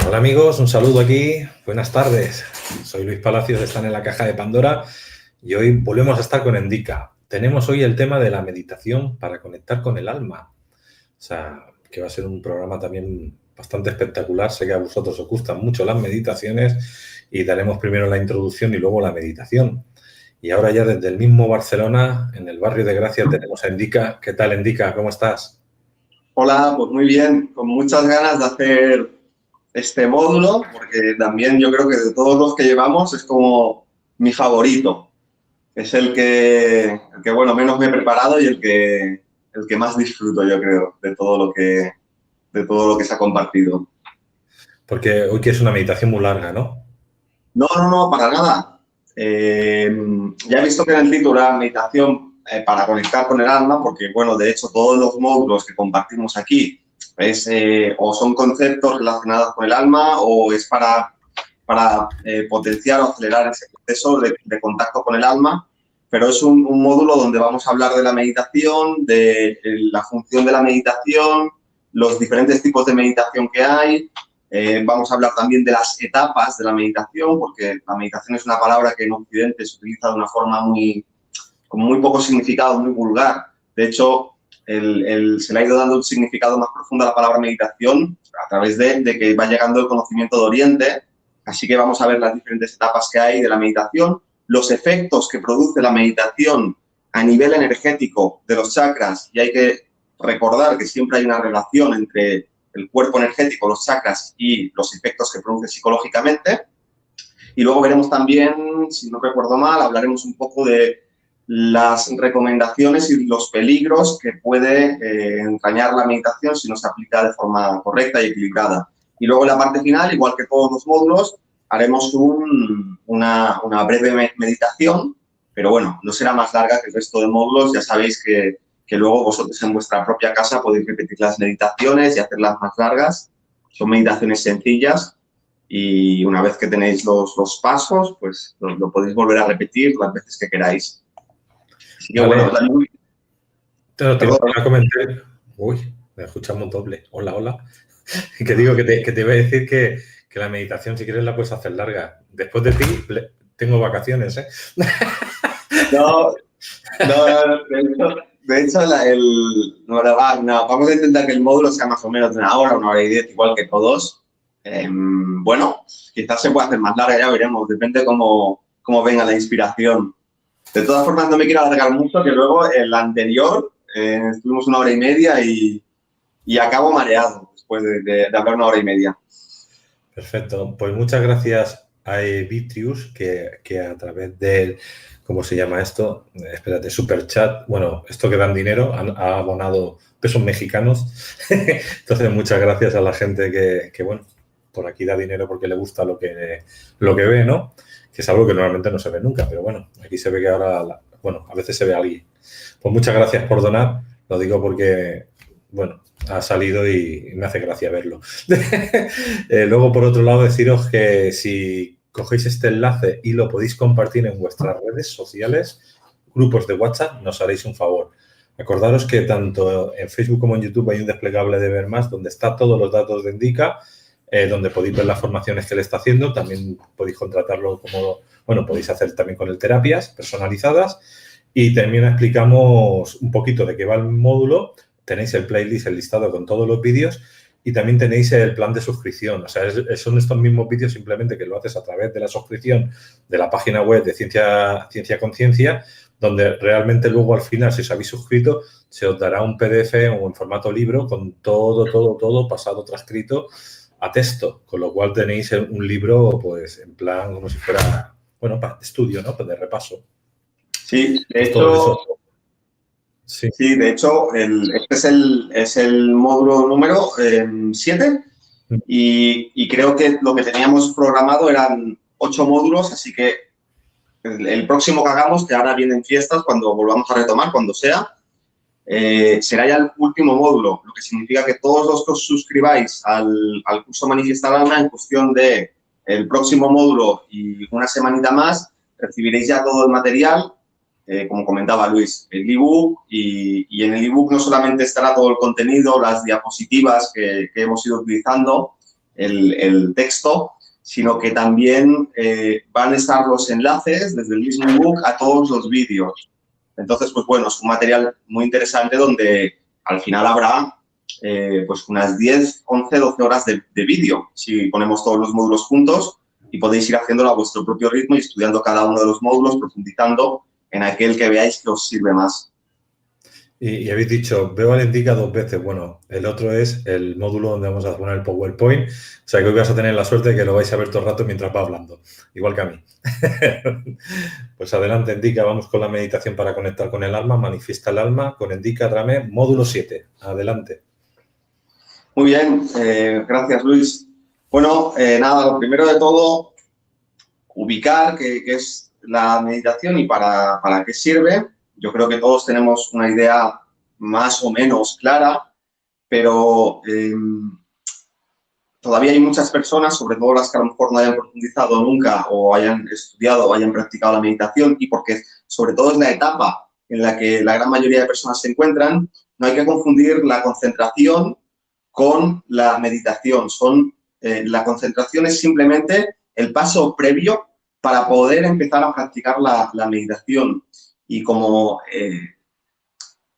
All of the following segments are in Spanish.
Hola amigos, un saludo aquí, buenas tardes. Soy Luis Palacios, están en la caja de Pandora y hoy volvemos a estar con Endica. Tenemos hoy el tema de la meditación para conectar con el alma. O sea, que va a ser un programa también bastante espectacular. Sé que a vosotros os gustan mucho las meditaciones y daremos primero la introducción y luego la meditación. Y ahora ya desde el mismo Barcelona, en el barrio de Gracia, tenemos a Endica. ¿Qué tal, Endica? ¿Cómo estás? Hola, pues muy bien, con muchas ganas de hacer este módulo, porque también yo creo que de todos los que llevamos es como mi favorito. Es el que bueno, menos me he preparado y el que más disfruto, yo creo, de todo lo que se ha compartido. Porque hoy que es una meditación muy larga, ¿no? No, para nada. Ya he visto que en el título era meditación para conectar con el alma, porque, bueno, de hecho, todos los módulos que compartimos aquí o son conceptos relacionados con el alma o es para potenciar o acelerar ese proceso de contacto con el alma, pero es un módulo donde vamos a hablar de la meditación, de la función de la meditación, los diferentes tipos de meditación que hay. Vamos a hablar también de las etapas de la meditación, porque la meditación es una palabra que en Occidente se utiliza de una forma con muy poco significado, muy vulgar. De hecho, se le ha ido dando un significado más profundo a la palabra meditación a través de que va llegando el conocimiento de Oriente. Así que vamos a ver las diferentes etapas que hay de la meditación, los efectos que produce la meditación a nivel energético de los chakras, y hay que recordar que siempre hay una relación entre el cuerpo energético, los chakras y los efectos que produce psicológicamente. Y luego veremos también, si no recuerdo mal, hablaremos un poco de las recomendaciones y los peligros que puede entrañar la meditación si no se aplica de forma correcta y equilibrada. Y luego en la parte final, igual que todos los módulos, haremos una breve meditación, pero bueno, no será más larga que el resto de módulos. Ya sabéis que luego vosotros en vuestra propia casa podéis repetir las meditaciones y hacerlas más largas. Son meditaciones sencillas y una vez que tenéis los pasos, pues lo podéis volver a repetir las veces que queráis. Así que Vale. bueno, Te iba a comentar. Uy, me escuchamos doble. Hola, hola. Que digo que te iba a decir que la meditación, si quieres, la puedes hacer larga. Después de ti, tengo vacaciones, ¿eh? No, de hecho vamos a intentar que el módulo sea más o menos de una hora y 10, igual que todos. Bueno, quizás se pueda hacer más larga, ya veremos, depende cómo venga la inspiración. De todas formas, no me quiero alargar mucho, que luego el anterior estuvimos una hora y media y acabo mareado después de hablar una hora y media. Perfecto. Pues muchas gracias a Vitrius, que a través del, ¿cómo se llama esto? Espérate, Superchat. Bueno, esto que dan dinero, ha abonado pesos mexicanos. Entonces, muchas gracias a la gente que, bueno, por aquí da dinero porque le gusta lo que ve, ¿no? Que es algo que normalmente no se ve nunca, pero bueno, aquí se ve que ahora, bueno, a veces se ve a alguien. Pues muchas gracias por donar. Lo digo porque, bueno, ha salido y me hace gracia verlo. Luego, por otro lado, deciros que si cogéis este enlace y lo podéis compartir en vuestras redes sociales, grupos de WhatsApp, nos haréis un favor. Acordaros que tanto en Facebook como en YouTube hay un desplegable de Ver Más donde está todos los datos de Endica, donde podéis ver las formaciones que le está haciendo. También podéis contratarlo como, bueno, podéis hacer también con él terapias personalizadas. Y también explicamos un poquito de qué va el módulo. Tenéis el playlist, el listado con todos los vídeos y también tenéis el plan de suscripción. O sea, son estos mismos vídeos, simplemente que lo haces a través de la suscripción de la página web de Ciencia Conciencia, donde realmente luego al final, si os habéis suscrito, se os dará un PDF o en formato libro con todo pasado, transcrito a texto, con lo cual tenéis un libro, pues, en plan como si fuera, bueno, para estudio, ¿no? Pues de repaso. Sí, de Pues hecho... todo eso. Sí, de hecho, este es el módulo número 7 y creo que lo que teníamos programado eran 8 módulos, así que el próximo que hagamos, que ahora vienen fiestas, cuando volvamos a retomar, cuando sea, será ya el último módulo, lo que significa que todos los que os suscribáis al curso Manifiesta el Alma, en cuestión de el próximo módulo y una semanita más, recibiréis ya todo el material. Como comentaba Luis, el ebook y en el ebook no solamente estará todo el contenido, las diapositivas que hemos ido utilizando, el texto, sino que también van a estar los enlaces desde el mismo ebook a todos los vídeos. Entonces, pues bueno, es un material muy interesante donde al final habrá pues unas 10, 11, 12 horas de vídeo, si ponemos todos los módulos juntos, y podéis ir haciéndolo a vuestro propio ritmo y estudiando cada uno de los módulos, profundizando en aquel que veáis que os sirve más. Y habéis dicho, veo al Endica 2 veces. Bueno, el otro es el módulo donde vamos a poner el PowerPoint. O sea, que hoy vas a tener la suerte de que lo vais a ver todo el rato mientras va hablando. Igual que a mí. Pues adelante, Endica. Vamos con la meditación para conectar con el alma. Manifiesta el alma con Endica Dramé, módulo 7. Adelante. Muy bien. Gracias, Luis. Bueno, nada, lo primero de todo, ubicar qué es la meditación y para qué sirve. Yo creo que todos tenemos una idea más o menos clara, pero todavía hay muchas personas, sobre todo las que a lo mejor no hayan profundizado nunca o hayan estudiado o hayan practicado la meditación, y porque sobre todo es la etapa en la que la gran mayoría de personas se encuentran, no hay que confundir la concentración con la meditación. La concentración es simplemente el paso previo para poder empezar a practicar la meditación. Y como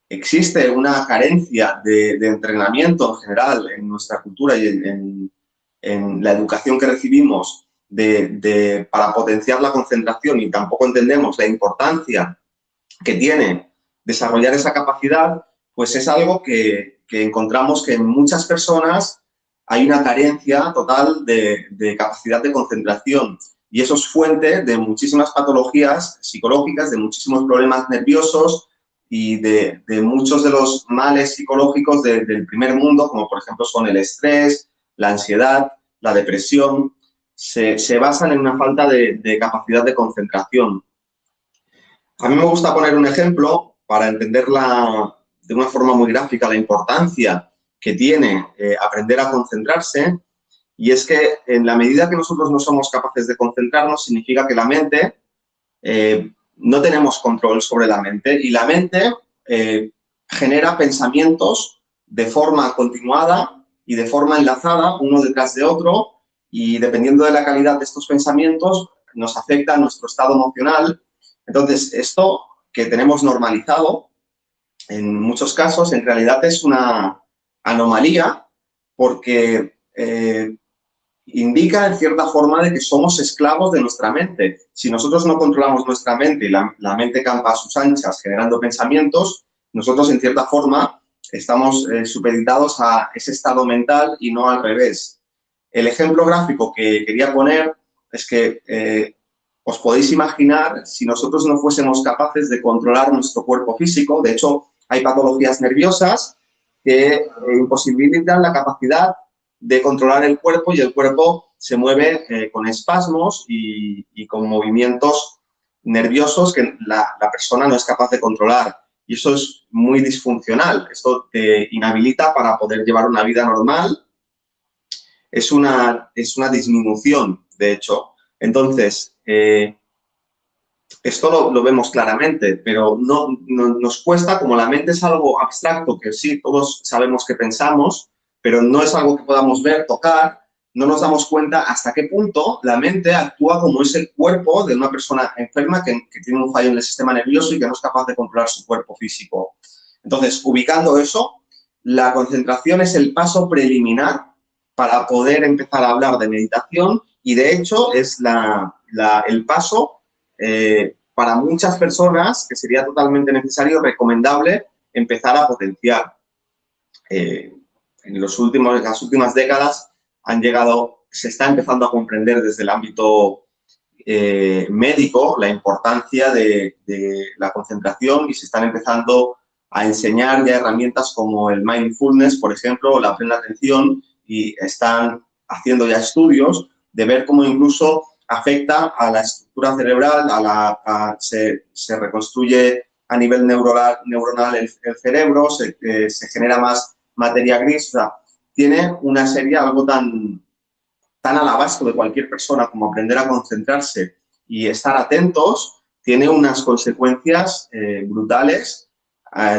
existe una carencia de entrenamiento en general en nuestra cultura y en la educación que recibimos para potenciar la concentración, y tampoco entendemos la importancia que tiene desarrollar esa capacidad, pues es algo que encontramos que en muchas personas hay una carencia total de capacidad de concentración. Y eso es fuente de muchísimas patologías psicológicas, de muchísimos problemas nerviosos y de muchos de los males psicológicos del primer mundo, como por ejemplo son el estrés, la ansiedad, la depresión. Se basan en una falta de capacidad de concentración. A mí me gusta poner un ejemplo para entender de una forma muy gráfica la importancia que tiene aprender a concentrarse. Y es que en la medida que nosotros no somos capaces de concentrarnos, significa que la mente, no tenemos control sobre la mente, y la mente genera pensamientos de forma continuada y de forma enlazada, uno detrás de otro, y dependiendo de la calidad de estos pensamientos, nos afecta a nuestro estado emocional. Entonces, esto que tenemos normalizado, en muchos casos, en realidad es una anomalía, porque indica en cierta forma de que somos esclavos de nuestra mente. Si nosotros no controlamos nuestra mente y la mente campa a sus anchas generando pensamientos, nosotros en cierta forma estamos supeditados a ese estado mental y no al revés. El ejemplo gráfico que quería poner es que os podéis imaginar si nosotros no fuésemos capaces de controlar nuestro cuerpo físico. De hecho, hay patologías nerviosas que imposibilitan la capacidad de controlar el cuerpo, y el cuerpo se mueve con espasmos y con movimientos nerviosos que la persona no es capaz de controlar. Y eso es muy disfuncional. Esto te inhabilita para poder llevar una vida normal. Es una disminución, de hecho. Entonces, esto lo vemos claramente, pero no nos cuesta, como la mente es algo abstracto, que sí, todos sabemos que pensamos, pero no es algo que podamos ver, tocar, no nos damos cuenta hasta qué punto la mente actúa como es el cuerpo de una persona enferma que tiene un fallo en el sistema nervioso y que no es capaz de controlar su cuerpo físico. Entonces, ubicando eso, la concentración es el paso preliminar para poder empezar a hablar de meditación, y de hecho es el paso para muchas personas que sería totalmente necesario, recomendable empezar a potenciar. En las últimas décadas se está empezando a comprender desde el ámbito médico la importancia de la concentración, y se están empezando a enseñar ya herramientas como el mindfulness, por ejemplo, o la plena atención, y están haciendo ya estudios de ver cómo incluso afecta a la estructura cerebral, se reconstruye a nivel neuronal el cerebro, se genera más materia gris. O sea, tiene una serie, algo tan al abasto de cualquier persona como aprender a concentrarse y estar atentos, tiene unas consecuencias brutales,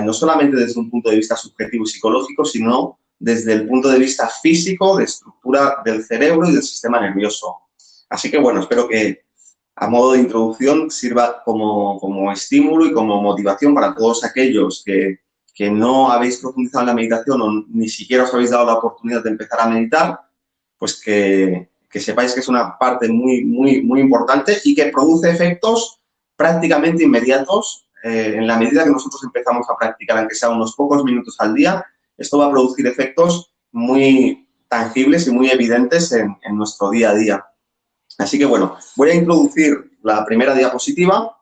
no solamente desde un punto de vista subjetivo y psicológico, sino desde el punto de vista físico, de estructura del cerebro y del sistema nervioso. Así que, bueno, espero que a modo de introducción sirva como estímulo y como motivación para todos aquellos que no habéis profundizado en la meditación o ni siquiera os habéis dado la oportunidad de empezar a meditar, pues que sepáis que es una parte muy, muy, muy importante y que produce efectos prácticamente inmediatos. En la medida que nosotros empezamos a practicar, aunque sea unos pocos minutos al día, esto va a producir efectos muy tangibles y muy evidentes en nuestro día a día. Así que, bueno, voy a introducir la primera diapositiva.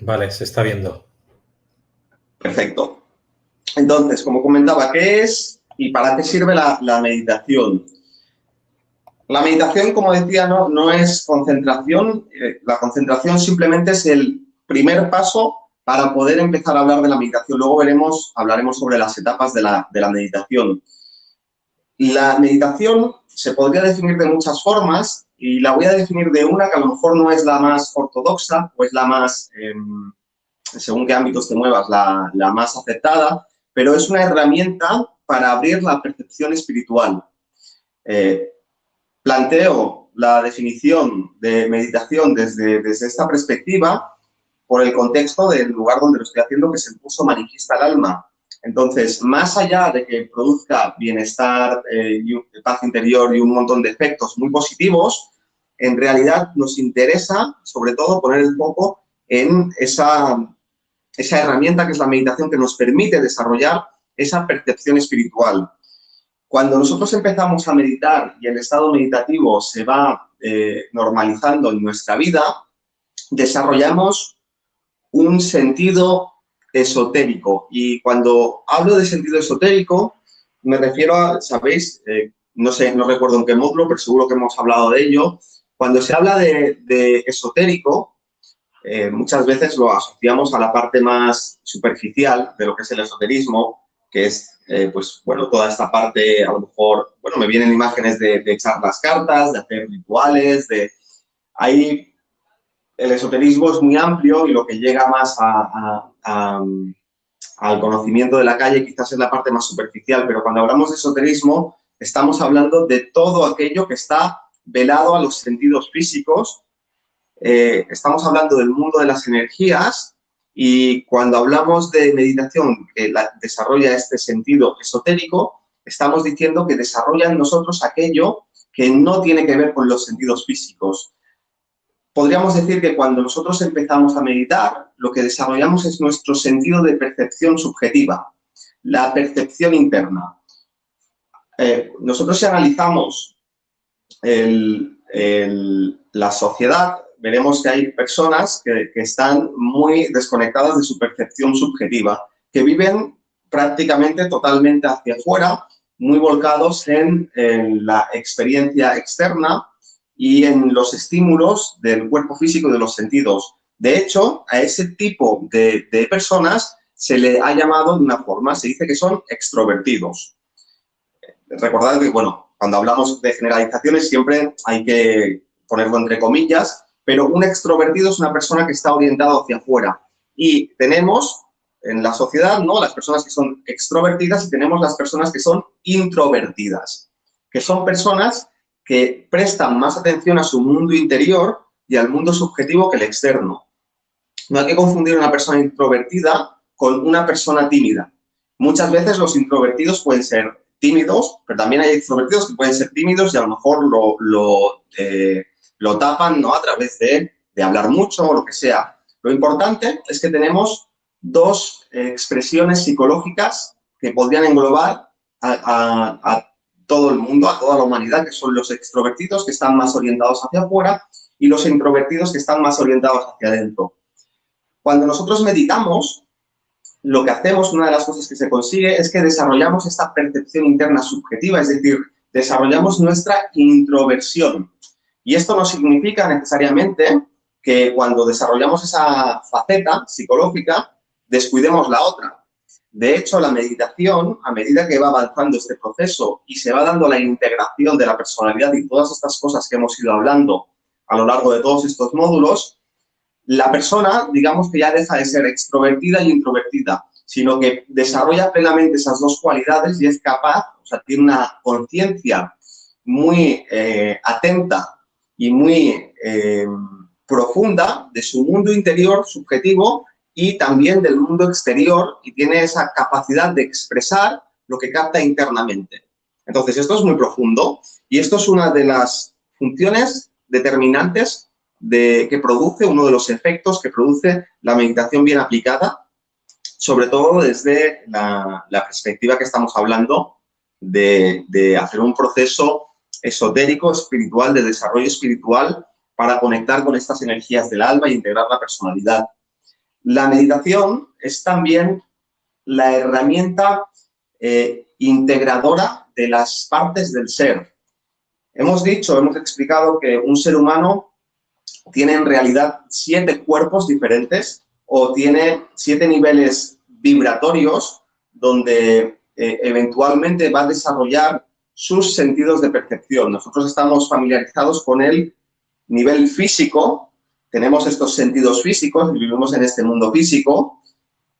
Vale, se está viendo. Perfecto. Entonces, como comentaba, ¿qué es y para qué sirve la meditación? La meditación, como decía, no es concentración. La concentración simplemente es el primer paso para poder empezar a hablar de la meditación. Luego hablaremos sobre las etapas de la meditación. La meditación se podría definir de muchas formas y la voy a definir de una que a lo mejor no es la más ortodoxa o es la más, según qué ámbitos te muevas, la más aceptada, pero es una herramienta para abrir la percepción espiritual. Planteo la definición de meditación desde esta perspectiva por el contexto del lugar donde lo estoy haciendo, que es el curso Maniquista al Alma. Entonces, más allá de que produzca bienestar, paz interior y un montón de efectos muy positivos, en realidad nos interesa, sobre todo, poner el foco en esa herramienta que es la meditación, que nos permite desarrollar esa percepción espiritual. Cuando nosotros empezamos a meditar y el estado meditativo se va normalizando en nuestra vida, desarrollamos un sentido esotérico. Y cuando hablo de sentido esotérico, me refiero a, ¿sabéis? No sé, no recuerdo en qué módulo, pero seguro que hemos hablado de ello. Cuando se habla de esotérico, muchas veces lo asociamos a la parte más superficial de lo que es el esoterismo, que es, pues, bueno, toda esta parte, a lo mejor, bueno, me vienen imágenes de echar las cartas, de hacer rituales, Ahí el esoterismo es muy amplio y lo que llega más al conocimiento de la calle quizás es la parte más superficial, pero cuando hablamos de esoterismo estamos hablando de todo aquello que está velado a los sentidos físicos. Estamos hablando del mundo de las energías y cuando hablamos de meditación que desarrolla este sentido esotérico, estamos diciendo que desarrolla en nosotros aquello que no tiene que ver con los sentidos físicos. Podríamos decir que cuando nosotros empezamos a meditar, lo que desarrollamos es nuestro sentido de percepción subjetiva, la percepción interna. Nosotros si analizamos la sociedad, veremos que hay personas que están muy desconectadas de su percepción subjetiva, que viven prácticamente totalmente hacia afuera, muy volcados en la experiencia externa y en los estímulos del cuerpo físico y de los sentidos. De hecho, a ese tipo de personas se le ha llamado de una forma, se dice que son extrovertidos. Recordad que, bueno, cuando hablamos de generalizaciones siempre hay que ponerlo entre comillas, pero un extrovertido es una persona que está orientada hacia afuera. Y tenemos en la sociedad, ¿no?, las personas que son extrovertidas y tenemos las personas que son introvertidas, que son personas que prestan más atención a su mundo interior y al mundo subjetivo que el externo. No hay que confundir una persona introvertida con una persona tímida. Muchas veces los introvertidos pueden ser tímidos, pero también hay extrovertidos que pueden ser tímidos y a lo mejor lo tapan, ¿no?, a través de hablar mucho o lo que sea. Lo importante es que tenemos dos expresiones psicológicas que podrían englobar a todo el mundo, a toda la humanidad, que son los extrovertidos, que están más orientados hacia afuera, y los introvertidos, que están más orientados hacia adentro. Cuando nosotros meditamos, lo que hacemos, una de las cosas que se consigue, es que desarrollamos esta percepción interna subjetiva, es decir, desarrollamos nuestra introversión. Y esto no significa necesariamente que cuando desarrollamos esa faceta psicológica descuidemos la otra. De hecho, la meditación, a medida que va avanzando este proceso y se va dando la integración de la personalidad y todas estas cosas que hemos ido hablando a lo largo de todos estos módulos, la persona, digamos que ya deja de ser extrovertida y introvertida, sino que desarrolla plenamente esas dos cualidades y es capaz, o sea, tiene una conciencia muy atenta y muy profunda de su mundo interior subjetivo y también del mundo exterior, y tiene esa capacidad de expresar lo que capta internamente. Entonces, esto es muy profundo y esto es una de las funciones determinantes que produce, uno de los efectos que produce la meditación bien aplicada, sobre todo desde la perspectiva que estamos hablando de hacer un proceso esotérico, espiritual, de desarrollo espiritual para conectar con estas energías del alma e integrar la personalidad. La meditación es también la herramienta integradora de las partes del ser. Hemos explicado que un ser humano tiene en realidad 7 cuerpos diferentes o tiene 7 niveles vibratorios donde eventualmente va a desarrollar sus sentidos de percepción. Nosotros estamos familiarizados con el nivel físico, tenemos estos sentidos físicos, vivimos en este mundo físico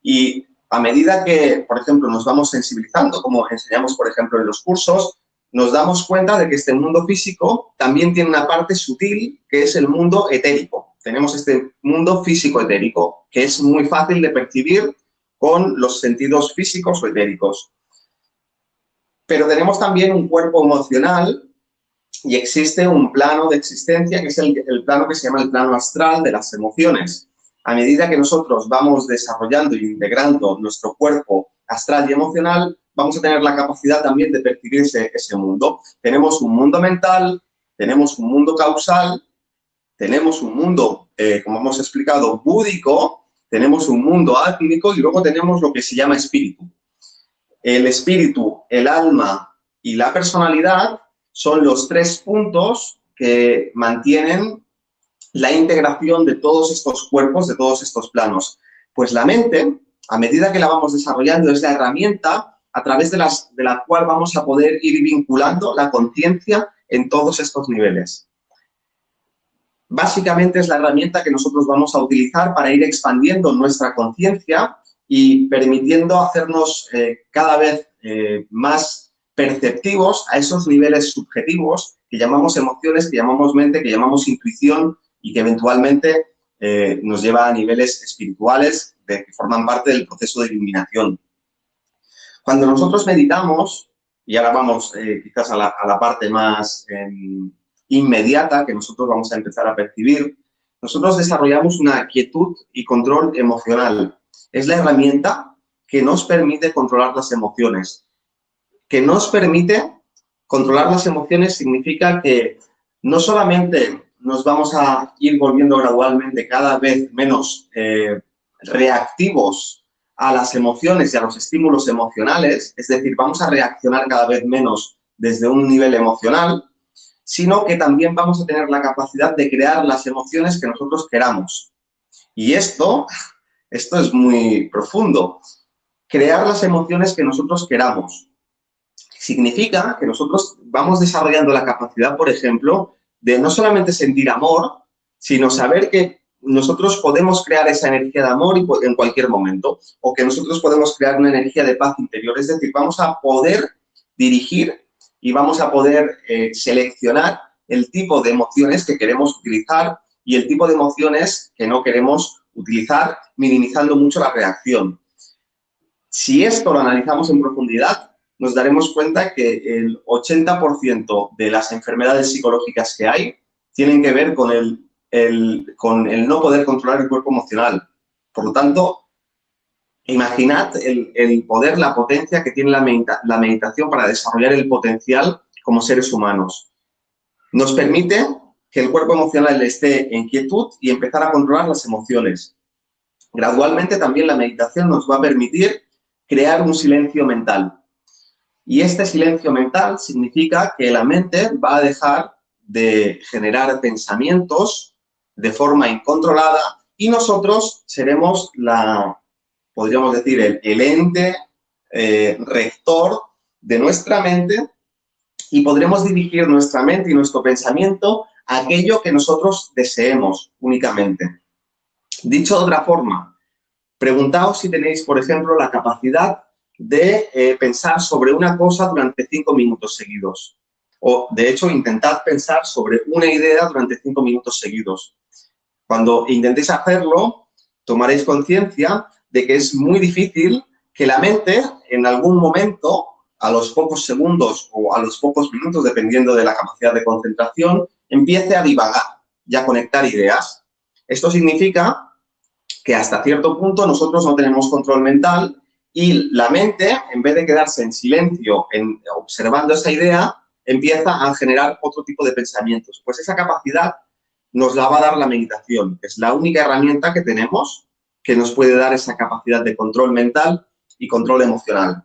y a medida que, por ejemplo, nos vamos sensibilizando, como enseñamos, por ejemplo, en los cursos, nos damos cuenta de que este mundo físico también tiene una parte sutil que es el mundo etérico. Tenemos este mundo físico-etérico, que es muy fácil de percibir con los sentidos físicos o etéricos. Pero tenemos también un cuerpo emocional y existe un plano de existencia que es el plano que se llama el plano astral de las emociones. A medida que nosotros vamos desarrollando y integrando nuestro cuerpo astral y emocional, vamos a tener la capacidad también de percibir ese mundo. Tenemos un mundo mental, tenemos un mundo causal, tenemos un mundo, como hemos explicado, búdico, tenemos un mundo álmico y luego tenemos lo que se llama espíritu. El espíritu, el alma y la personalidad son los 3 puntos que mantienen la integración de todos estos cuerpos, de todos estos planos. Pues la mente, a medida que la vamos desarrollando, es la herramienta a través de la cual vamos a poder ir vinculando la conciencia en todos estos niveles. Básicamente es la herramienta que nosotros vamos a utilizar para ir expandiendo nuestra conciencia y permitiendo hacernos cada vez más perceptivos a esos niveles subjetivos que llamamos emociones, que llamamos mente, que llamamos intuición y que eventualmente nos lleva a niveles espirituales que forman parte del proceso de iluminación. Cuando nosotros meditamos, y ahora vamos quizás a la parte más inmediata que nosotros vamos a empezar a percibir, nosotros desarrollamos una quietud y control emocional. Es la herramienta que nos permite controlar las emociones. Que nos permite controlar las emociones significa que no solamente nos vamos a ir volviendo gradualmente cada vez menos reactivos a las emociones y a los estímulos emocionales, es decir, vamos a reaccionar cada vez menos desde un nivel emocional, sino que también vamos a tener la capacidad de crear las emociones que nosotros queramos. Y esto es muy profundo. Crear las emociones que nosotros queramos. Significa que nosotros vamos desarrollando la capacidad, por ejemplo, de no solamente sentir amor, sino saber que nosotros podemos crear esa energía de amor en cualquier momento, o que nosotros podemos crear una energía de paz interior. Es decir, vamos a poder dirigir y vamos a poder seleccionar el tipo de emociones que queremos utilizar y el tipo de emociones que no queremos utilizar, minimizando mucho la reacción. Si esto lo analizamos en profundidad, nos daremos cuenta que el 80% de las enfermedades psicológicas que hay tienen que ver con el no poder controlar el cuerpo emocional. Por lo tanto, imaginad el poder, la potencia que tiene la meditación para desarrollar el potencial como seres humanos. Nos permite que el cuerpo emocional esté en quietud y empezar a controlar las emociones. Gradualmente también la meditación nos va a permitir crear un silencio mental. Y este silencio mental significa que la mente va a dejar de generar pensamientos de forma incontrolada y nosotros seremos podríamos decir, el ente rector de nuestra mente y podremos dirigir nuestra mente y nuestro pensamiento a aquello que nosotros deseemos únicamente. Dicho de otra forma, preguntaos si tenéis, por ejemplo, la capacidad de pensar sobre una cosa durante 5 minutos seguidos. O, de hecho, intentad pensar sobre una idea durante 5 minutos seguidos. Cuando intentéis hacerlo, tomaréis conciencia de que es muy difícil que la mente, en algún momento, a los pocos segundos o a los pocos minutos, dependiendo de la capacidad de concentración, empiece a divagar y a conectar ideas. Esto significa que hasta cierto punto nosotros no tenemos control mental y la mente, en vez de quedarse en silencio, observando esa idea, empieza a generar otro tipo de pensamientos. Pues esa capacidad nos la va a dar la meditación. Es la única herramienta que tenemos que nos puede dar esa capacidad de control mental y control emocional.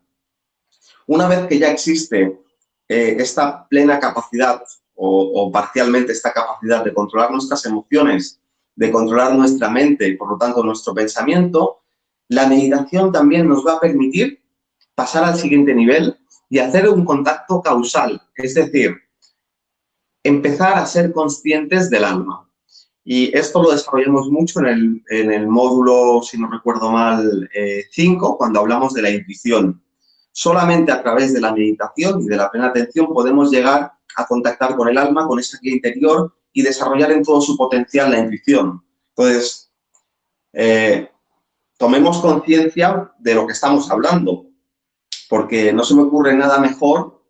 Una vez que ya existe esta plena capacidad o parcialmente esta capacidad de controlar nuestras emociones, de controlar nuestra mente y, por lo tanto, nuestro pensamiento, la meditación también nos va a permitir pasar al siguiente nivel y hacer un contacto causal, es decir, empezar a ser conscientes del alma. Y esto lo desarrollamos mucho en el módulo, si no recuerdo mal, 5, cuando hablamos de la intuición. Solamente a través de la meditación y de la plena atención podemos llegar a contactar con el alma, con esa guía interior y desarrollar en todo su potencial la intuición. Entonces, tomemos conciencia de lo que estamos hablando, porque no se me ocurre nada mejor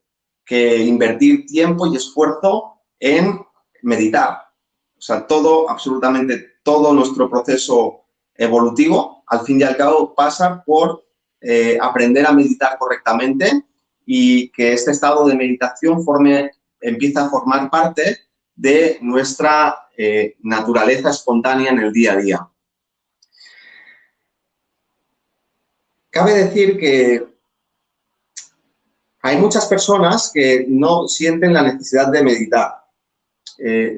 que invertir tiempo y esfuerzo en meditar. O sea, absolutamente todo nuestro proceso evolutivo, al fin y al cabo, pasa por aprender a meditar correctamente y que este estado de meditación empieza a formar parte de nuestra naturaleza espontánea en el día a día. Cabe decir que hay muchas personas que no sienten la necesidad de meditar.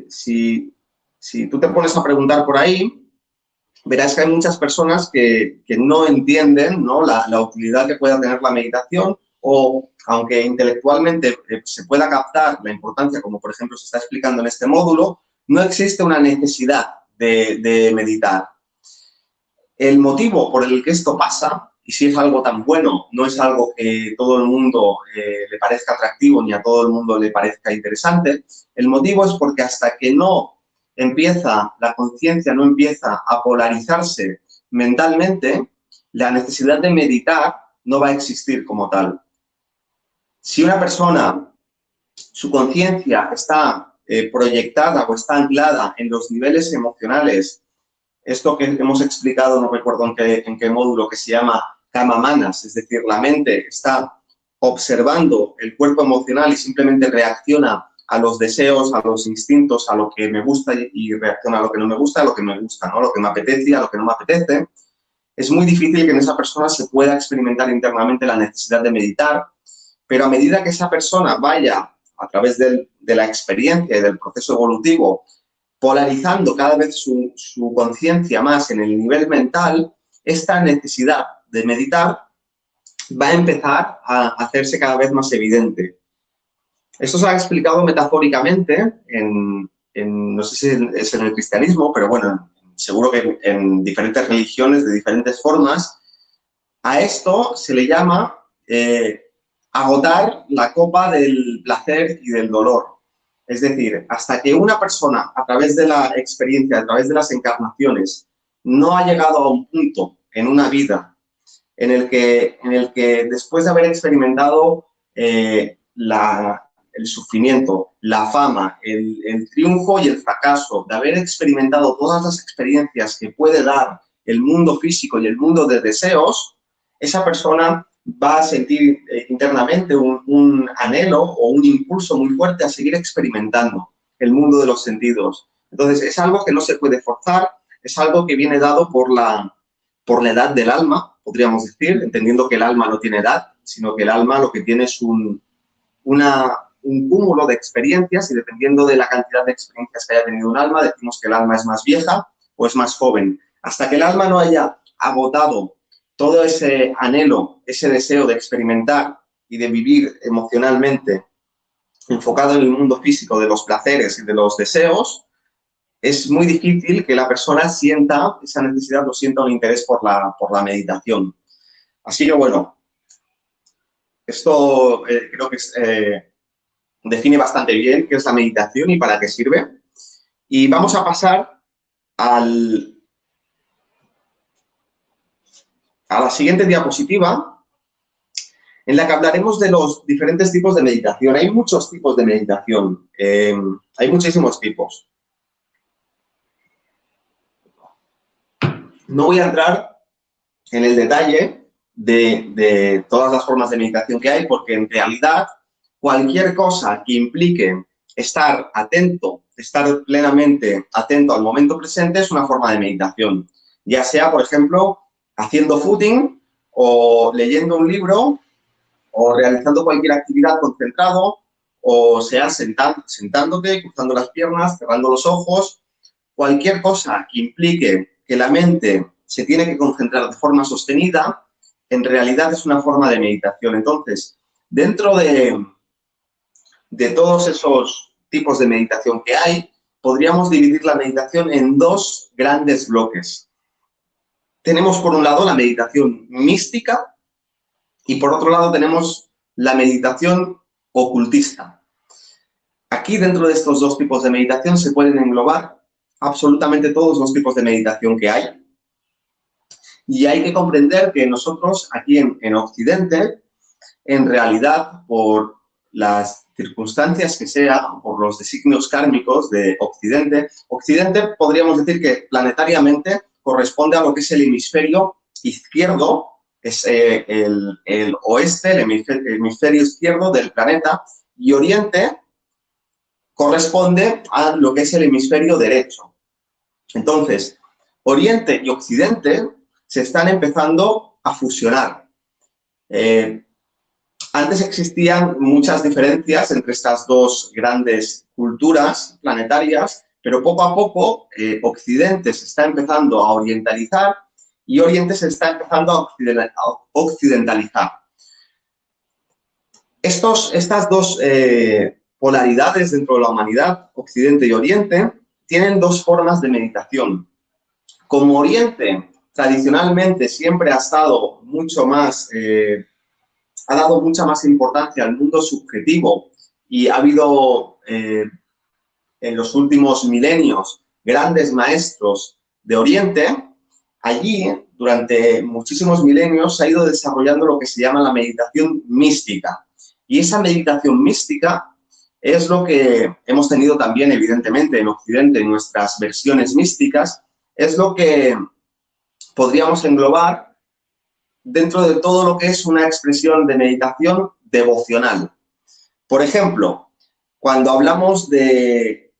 Si tú te pones a preguntar por ahí, verás que hay muchas personas que no entienden, ¿no?, la utilidad que pueda tener la meditación, o aunque intelectualmente se pueda captar la importancia, como por ejemplo se está explicando en este módulo, no existe una necesidad de meditar. El motivo por el que esto pasa, y si es algo tan bueno, no es algo que todo el mundo le parezca atractivo ni a todo el mundo le parezca interesante, el motivo es porque hasta que la conciencia no empieza a polarizarse mentalmente, la necesidad de meditar no va a existir como tal. Si una persona, su conciencia está proyectada o está anclada en los niveles emocionales, esto que hemos explicado, no recuerdo en qué módulo, que se llama kama manas, es decir, la mente está observando el cuerpo emocional y simplemente reacciona a los deseos, a los instintos, a lo que me gusta y reacciona a lo que no me gusta, a lo que me gusta, ¿no?, a lo que me apetece y a lo que no me apetece. Es muy difícil que en esa persona se pueda experimentar internamente la necesidad de meditar, pero a medida que esa persona vaya a través de la experiencia y del proceso evolutivo polarizando cada vez su conciencia más en el nivel mental, esta necesidad de meditar va a empezar a hacerse cada vez más evidente. Esto se ha explicado metafóricamente no sé si es en el cristianismo, pero bueno, seguro que en diferentes religiones de diferentes formas. A esto se le llama agotar la copa del placer y del dolor. Es decir, hasta que una persona, a través de la experiencia, a través de las encarnaciones, no ha llegado a un punto en una vida en el que después de haber experimentado el sufrimiento, la fama, el triunfo y el fracaso, de haber experimentado todas las experiencias que puede dar el mundo físico y el mundo de deseos, esa persona va a sentir internamente un anhelo o un impulso muy fuerte a seguir experimentando el mundo de los sentidos. Entonces, es algo que no se puede forzar, es algo que viene dado por la edad del alma, podríamos decir, entendiendo que el alma no tiene edad, sino que el alma lo que tiene es un cúmulo de experiencias, y dependiendo de la cantidad de experiencias que haya tenido un alma, decimos que el alma es más vieja o es más joven. Hasta que el alma no haya agotado todo ese anhelo, ese deseo de experimentar y de vivir emocionalmente enfocado en el mundo físico de los placeres y de los deseos, es muy difícil que la persona sienta esa necesidad o sienta un interés por la meditación. Así que, bueno, esto creo que define bastante bien qué es la meditación y para qué sirve. Y vamos a pasar a la siguiente diapositiva, en la que hablaremos de los diferentes tipos de meditación. Hay muchos tipos de meditación, hay muchísimos tipos. No voy a entrar en el detalle de todas las formas de meditación que hay, porque en realidad cualquier cosa que implique estar atento, estar plenamente atento al momento presente es una forma de meditación. Ya sea, por ejemplo, haciendo footing o leyendo un libro o realizando cualquier actividad concentrado, o sea, sentándote, cruzando las piernas, cerrando los ojos. Cualquier cosa que implique que la mente se tiene que concentrar de forma sostenida, en realidad es una forma de meditación. Entonces, dentro de todos esos tipos de meditación que hay, podríamos dividir la meditación en dos grandes bloques. Tenemos, por un lado, la meditación mística y, por otro lado, tenemos la meditación ocultista. Aquí, dentro de estos dos tipos de meditación, se pueden englobar absolutamente todos los tipos de meditación que hay. Y hay que comprender que nosotros, aquí en Occidente, en realidad, por las circunstancias que sea, por los designios kármicos de Occidente, Occidente podríamos decir que planetariamente corresponde a lo que es el hemisferio izquierdo, es el oeste, el hemisferio izquierdo del planeta, y Oriente corresponde a lo que es el hemisferio derecho. Entonces, Oriente y Occidente se están empezando a fusionar. Antes existían muchas diferencias entre estas dos grandes culturas planetarias, pero poco a poco Occidente se está empezando a orientalizar y Oriente se está empezando a occidentalizar. Estas dos polaridades dentro de la humanidad, Occidente y Oriente, tienen dos formas de meditación. Como Oriente tradicionalmente siempre ha estado mucho más, ha dado mucha más importancia al mundo subjetivo y ha habido en los últimos milenios grandes maestros de Oriente, allí durante muchísimos milenios se ha ido desarrollando lo que se llama la meditación mística. Y esa meditación mística es lo que hemos tenido también, evidentemente, en Occidente, en nuestras versiones místicas, es lo que podríamos englobar dentro de todo lo que es una expresión de meditación devocional. Por ejemplo, cuando hablamos de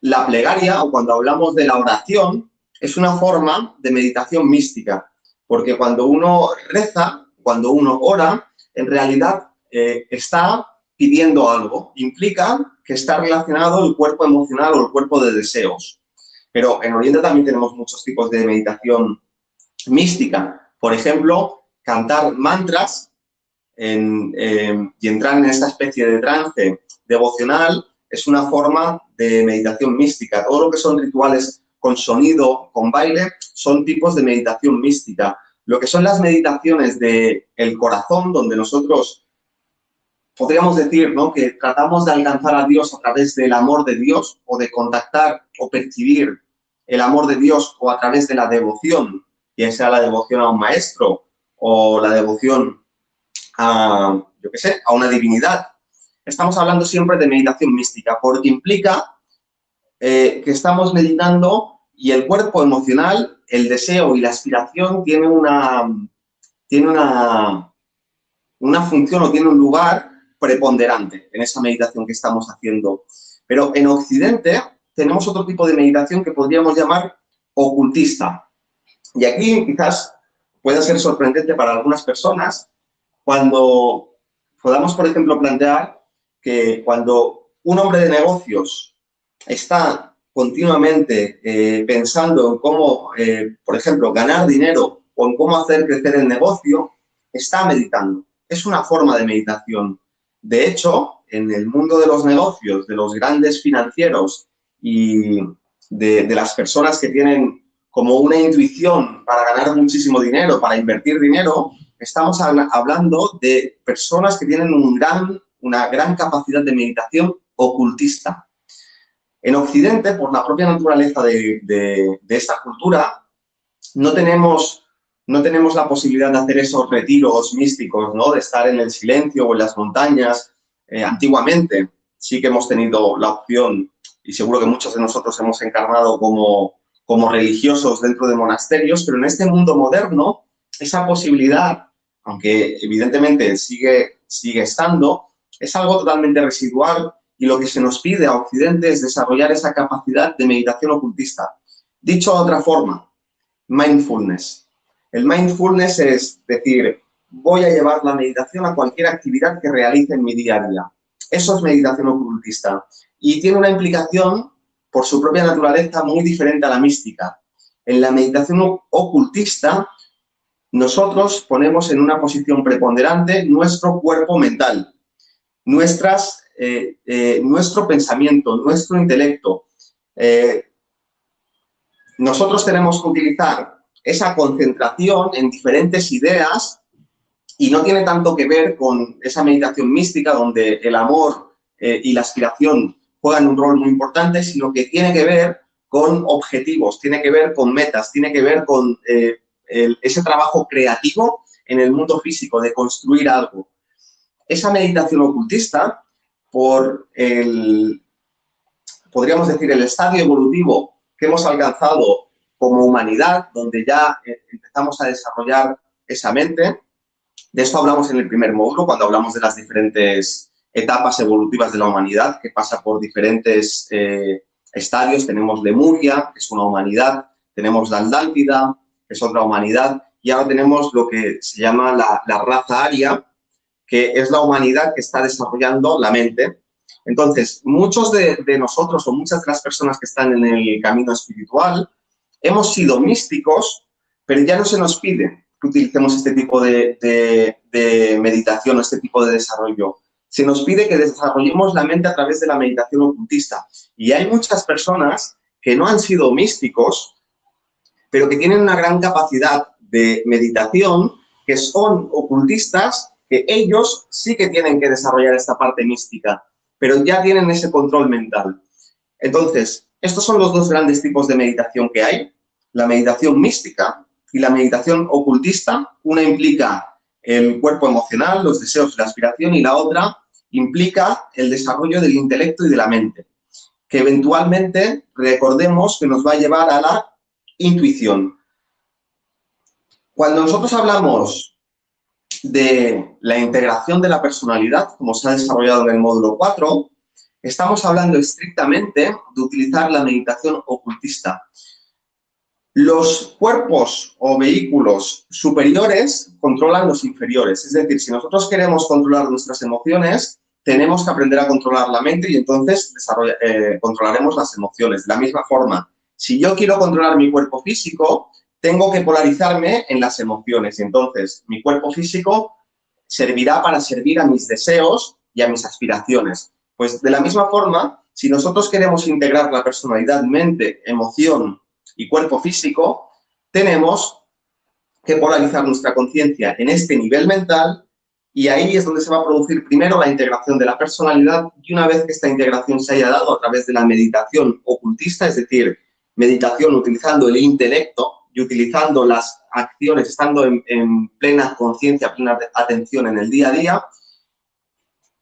la plegaria o cuando hablamos de la oración, es una forma de meditación mística, porque cuando uno reza, cuando uno ora, en realidad está pidiendo algo, implica que está relacionado el cuerpo emocional o el cuerpo de deseos. Pero en Oriente también tenemos muchos tipos de meditación mística. Por ejemplo, cantar mantras y entrar en esta especie de trance devocional es una forma de meditación mística. Todo lo que son rituales con sonido, con baile, son tipos de meditación mística. Lo que son las meditaciones del corazón, donde nosotros podríamos decir, ¿no?, que tratamos de alcanzar a Dios a través del amor de Dios o de contactar o percibir el amor de Dios o a través de la devoción, ya sea la devoción a un maestro o la devoción a, yo qué sé, a una divinidad. Estamos hablando siempre de meditación mística porque implica que estamos meditando y el cuerpo emocional, el deseo y la aspiración tiene una función o tiene un lugar preponderante en esa meditación que estamos haciendo. Pero en Occidente tenemos otro tipo de meditación que podríamos llamar ocultista. Y aquí quizás pueda ser sorprendente para algunas personas cuando podamos, por ejemplo, plantear que cuando un hombre de negocios está continuamente pensando en cómo, por ejemplo, ganar dinero o en cómo hacer crecer el negocio, está meditando. Es una forma de meditación. De hecho, en el mundo de los negocios, de los grandes financieros y de las personas que tienen como una intuición para ganar muchísimo dinero, para invertir dinero, estamos hablando de personas que tienen una gran capacidad de meditación ocultista. En Occidente, por la propia naturaleza de esta cultura, no tenemos la posibilidad de hacer esos retiros místicos, ¿no? De estar en el silencio o en las montañas. Antiguamente sí que hemos tenido la opción, y seguro que muchos de nosotros hemos encarnado como religiosos dentro de monasterios, pero en este mundo moderno, esa posibilidad, aunque evidentemente sigue estando, es algo totalmente residual, y lo que se nos pide a Occidente es desarrollar esa capacidad de meditación ocultista. Dicho de otra forma, mindfulness. El mindfulness es decir, voy a llevar la meditación a cualquier actividad que realice en mi día a día. Eso es meditación ocultista. Y tiene una implicación, por su propia naturaleza, muy diferente a la mística. En la meditación ocultista, nosotros ponemos en una posición preponderante nuestro cuerpo mental, nuestro pensamiento, nuestro intelecto. Nosotros tenemos que utilizar esa concentración en diferentes ideas y no tiene tanto que ver con esa meditación mística donde el amor y la aspiración juegan un rol muy importante, sino que tiene que ver con objetivos, tiene que ver con metas, tiene que ver con ese trabajo creativo en el mundo físico, de construir algo. Esa meditación ocultista, podríamos decir, el estadio evolutivo que hemos alcanzado como humanidad, donde ya empezamos a desarrollar esa mente. De esto hablamos en el primer módulo, cuando hablamos de las diferentes etapas evolutivas de la humanidad, que pasa por diferentes estadios. Tenemos Lemuria, que es una humanidad, tenemos la Atlántida, que es otra humanidad, y ahora tenemos lo que se llama la raza aria, que es la humanidad que está desarrollando la mente. Entonces, muchos de nosotros o muchas de las personas que están en el camino espiritual hemos sido místicos, pero ya no se nos pide que utilicemos este tipo de meditación o este tipo de desarrollo. Se nos pide que desarrollemos la mente a través de la meditación ocultista. Y hay muchas personas que no han sido místicos, pero que tienen una gran capacidad de meditación, que son ocultistas, que ellos sí que tienen que desarrollar esta parte mística, pero ya tienen ese control mental. Entonces, estos son los dos grandes tipos de meditación que hay: la meditación mística y la meditación ocultista. Una implica el cuerpo emocional, los deseos y la aspiración, y la otra implica el desarrollo del intelecto y de la mente, que eventualmente, recordemos, que nos va a llevar a la intuición. Cuando nosotros hablamos de la integración de la personalidad, como se ha desarrollado en el módulo 4, estamos hablando estrictamente de utilizar la meditación ocultista. Los cuerpos o vehículos superiores controlan los inferiores. Es decir, si nosotros queremos controlar nuestras emociones, tenemos que aprender a controlar la mente y entonces controlaremos las emociones. De la misma forma, si yo quiero controlar mi cuerpo físico, tengo que polarizarme en las emociones. Y entonces, mi cuerpo físico servirá para servir a mis deseos y a mis aspiraciones. Pues de la misma forma, si nosotros queremos integrar la personalidad, mente, emoción y cuerpo físico, tenemos que polarizar nuestra conciencia en este nivel mental, y ahí es donde se va a producir primero la integración de la personalidad, y una vez que esta integración se haya dado a través de la meditación ocultista, es decir, meditación utilizando el intelecto y utilizando las acciones, estando en plena conciencia, plena atención en el día a día,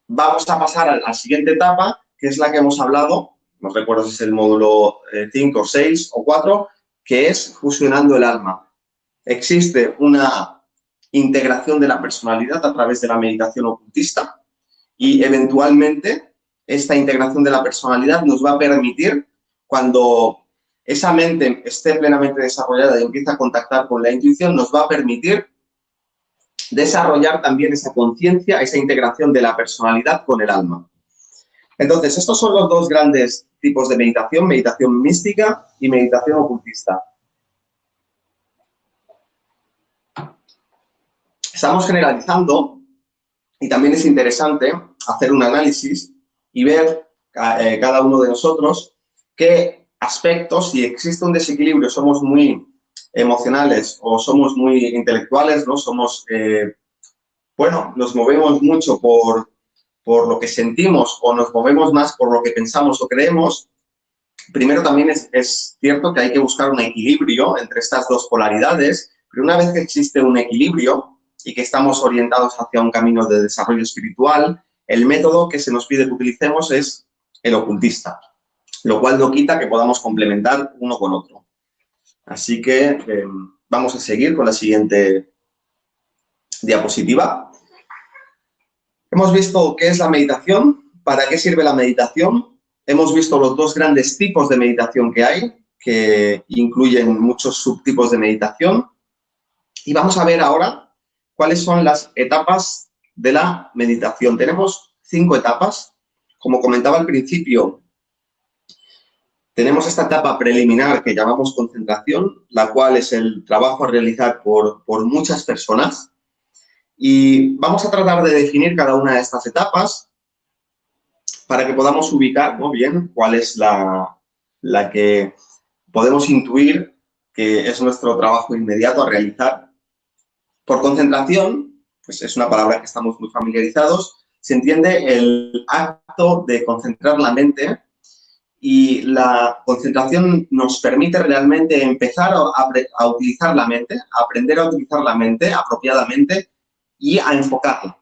vamos a pasar a la siguiente etapa, que es la que hemos hablado, no recuerdo si es el módulo 5, 6 o 4, que es fusionando el alma. Existe una integración de la personalidad a través de la meditación ocultista, y eventualmente esta integración de la personalidad nos va a permitir, cuando esa mente esté plenamente desarrollada y empieza a contactar con la intuición, nos va a permitir desarrollar también esa conciencia, esa integración de la personalidad con el alma. Entonces, estos son los dos grandes tipos de meditación: meditación mística y meditación ocultista. Estamos generalizando y también es interesante hacer un análisis y ver cada uno de nosotros qué aspectos, si existe un desequilibrio, somos muy emocionales o somos muy intelectuales, ¿no? Somos, bueno, nos movemos mucho por lo que sentimos o nos movemos más por lo que pensamos o creemos. Primero también es cierto que hay que buscar un equilibrio entre estas dos polaridades, pero una vez que existe un equilibrio y que estamos orientados hacia un camino de desarrollo espiritual, el método que se nos pide que utilicemos es el ocultista, lo cual no quita que podamos complementar uno con otro. Así que vamos a seguir con la siguiente diapositiva. Hemos visto qué es la meditación, para qué sirve la meditación. Hemos visto los dos grandes tipos de meditación que hay, que incluyen muchos subtipos de meditación. Y vamos a ver ahora cuáles son las etapas de la meditación. Tenemos 5 etapas. Como comentaba al principio, tenemos esta etapa preliminar que llamamos concentración, la cual es el trabajo a realizar por muchas personas. Y vamos a tratar de definir cada una de estas etapas para que podamos ubicar, ¿no?, bien cuál es la que podemos intuir que es nuestro trabajo inmediato a realizar. Por concentración, pues es una palabra que estamos muy familiarizados, se entiende el acto de concentrar la mente, y la concentración nos permite realmente empezar a utilizar la mente, a aprender a utilizar la mente apropiadamente y a enfocarla.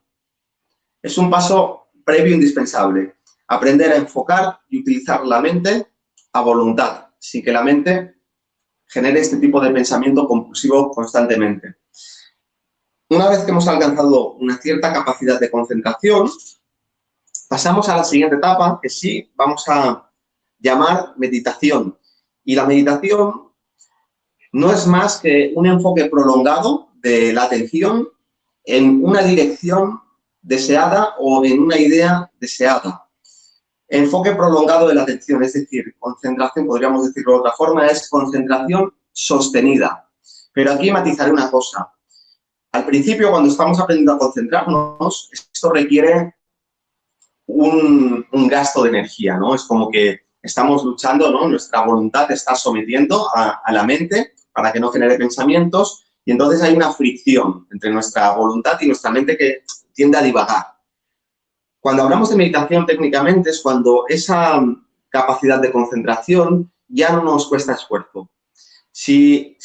Es un paso previo indispensable, aprender a enfocar y utilizar la mente a voluntad, sin que la mente genere este tipo de pensamiento compulsivo constantemente. Una vez que hemos alcanzado una cierta capacidad de concentración, pasamos a la siguiente etapa, que sí vamos a llamar meditación. Y la meditación no es más que un enfoque prolongado de la atención en una dirección deseada o en una idea deseada. Enfoque prolongado de la atención, es decir, concentración, podríamos decirlo de otra forma, es concentración sostenida. Pero aquí matizaré una cosa. Al principio, cuando estamos aprendiendo a concentrarnos, esto requiere un gasto de energía, ¿no? Es como que estamos luchando, ¿no? Nuestra voluntad está sometiendo a la mente para que no genere pensamientos y entonces hay una fricción entre nuestra voluntad y nuestra mente que tiende a divagar. Cuando hablamos de meditación técnicamente es cuando esa capacidad de concentración ya no nos cuesta esfuerzo. Si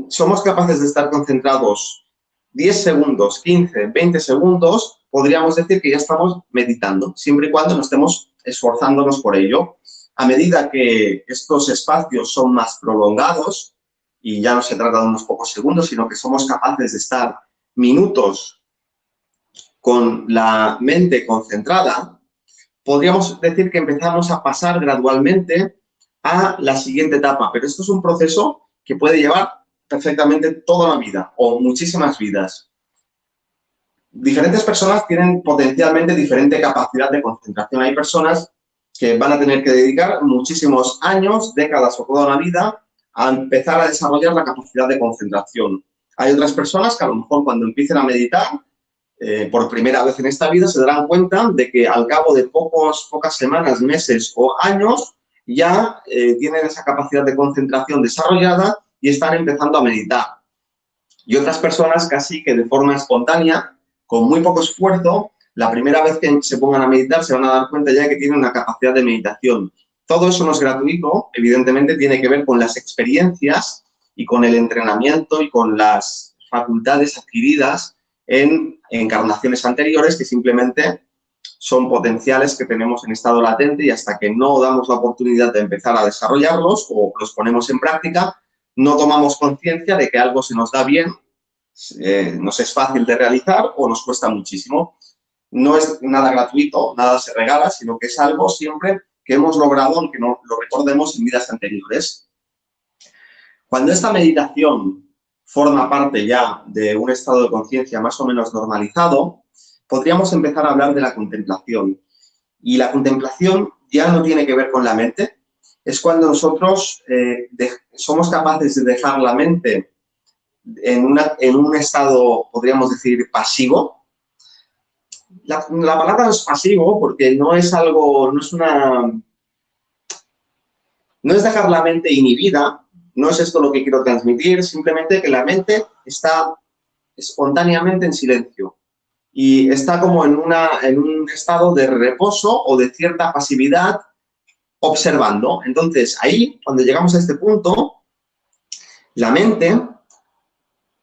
somos capaces de estar concentrados 10 segundos, 15, 20 segundos, podríamos decir que ya estamos meditando, siempre y cuando no estemos esforzándonos por ello. A medida que estos espacios son más prolongados, y ya no se trata de unos pocos segundos, sino que somos capaces de estar minutos con la mente concentrada, podríamos decir que empezamos a pasar gradualmente a la siguiente etapa. Pero esto es un proceso que puede llevar perfectamente toda la vida o muchísimas vidas. Diferentes personas tienen potencialmente diferente capacidad de concentración. Hay personas que van a tener que dedicar muchísimos años, décadas o toda una vida a empezar a desarrollar la capacidad de concentración. Hay otras personas que a lo mejor cuando empiecen a meditar por primera vez en esta vida se darán cuenta de que al cabo de pocas semanas, meses o años ya tienen esa capacidad de concentración desarrollada y están empezando a meditar. Y otras personas casi que de forma espontánea, con muy poco esfuerzo, la primera vez que se pongan a meditar se van a dar cuenta ya que tienen una capacidad de meditación. Todo eso no es gratuito, evidentemente tiene que ver con las experiencias y con el entrenamiento y con las facultades adquiridas en encarnaciones anteriores que simplemente son potenciales que tenemos en estado latente y hasta que no damos la oportunidad de empezar a desarrollarlos o los ponemos en práctica, no tomamos conciencia de que algo se nos da bien, nos es fácil de realizar o nos cuesta muchísimo. No es nada gratuito, nada se regala, sino que es algo siempre que hemos logrado, aunque no lo recordemos en vidas anteriores. Cuando esta meditación forma parte ya de un estado de conciencia más o menos normalizado, podríamos empezar a hablar de la contemplación. Y la contemplación ya no tiene que ver con la mente, es cuando nosotros somos capaces de dejar la mente en un estado, podríamos decir, pasivo. La palabra es pasivo porque no es algo, no es dejar la mente inhibida, no es esto lo que quiero transmitir, simplemente que la mente está espontáneamente en silencio y está como en un estado de reposo o de cierta pasividad observando. Entonces, ahí, cuando llegamos a este punto, la mente,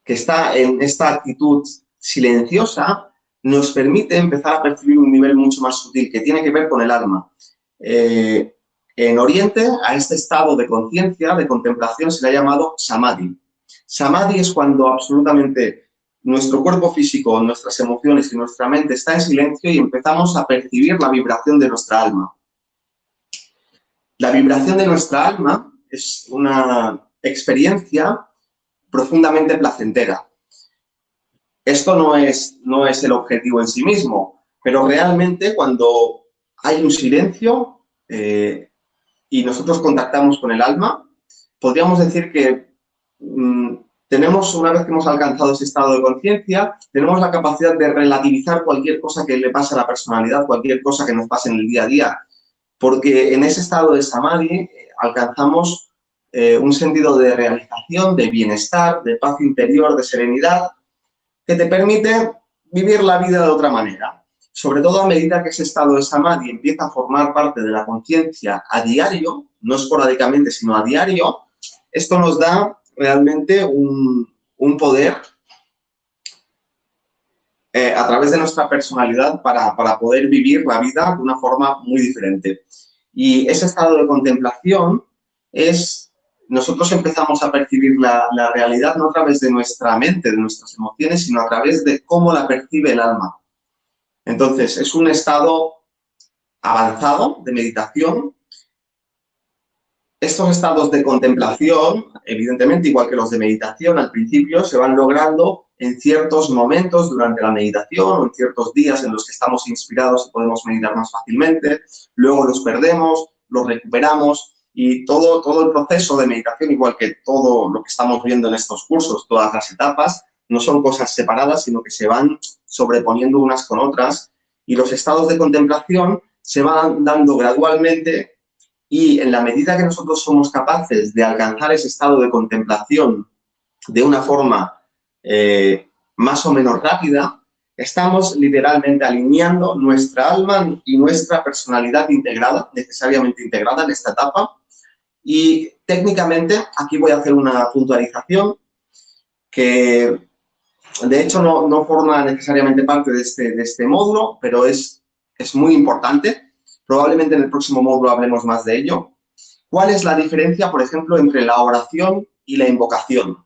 que está en esta actitud silenciosa, nos permite empezar a percibir un nivel mucho más sutil que tiene que ver con el alma. En Oriente, a este estado de conciencia, de contemplación, se le ha llamado samadhi. Samadhi es cuando absolutamente nuestro cuerpo físico, nuestras emociones y nuestra mente está en silencio y empezamos a percibir la vibración de nuestra alma. La vibración de nuestra alma es una experiencia profundamente placentera. Esto no es el objetivo en sí mismo, pero realmente cuando hay un silencio y nosotros contactamos con el alma, podríamos decir que tenemos, una vez que hemos alcanzado ese estado de conciencia, tenemos la capacidad de relativizar cualquier cosa que le pase a la personalidad, cualquier cosa que nos pase en el día a día, porque en ese estado de samadhi alcanzamos un sentido de realización, de bienestar, de paz interior, de serenidad, que te permite vivir la vida de otra manera. Sobre todo a medida que ese estado de samadhi empieza a formar parte de la conciencia a diario, no esporádicamente, sino a diario, esto nos da realmente un poder a través de nuestra personalidad para poder vivir la vida de una forma muy diferente. Y ese estado de contemplación es, nosotros empezamos a percibir la realidad no a través de nuestra mente, de nuestras emociones, sino a través de cómo la percibe el alma. Entonces, es un estado avanzado de meditación. Estos estados de contemplación, evidentemente, igual que los de meditación, al principio se van logrando en ciertos momentos durante la meditación o en ciertos días en los que estamos inspirados y podemos meditar más fácilmente. Luego los perdemos, los recuperamos y todo el proceso de meditación, igual que todo lo que estamos viendo en estos cursos, todas las etapas, no son cosas separadas, sino que se van sobreponiendo unas con otras y los estados de contemplación se van dando gradualmente. Y en la medida que nosotros somos capaces de alcanzar ese estado de contemplación de una forma más o menos rápida, estamos literalmente alineando nuestra alma y nuestra personalidad integrada, necesariamente integrada en esta etapa. Y técnicamente, aquí voy a hacer una puntualización que de hecho no forma necesariamente parte de este módulo, pero es muy importante. Probablemente en el próximo módulo hablemos más de ello. ¿Cuál es la diferencia, por ejemplo, entre la oración y la invocación?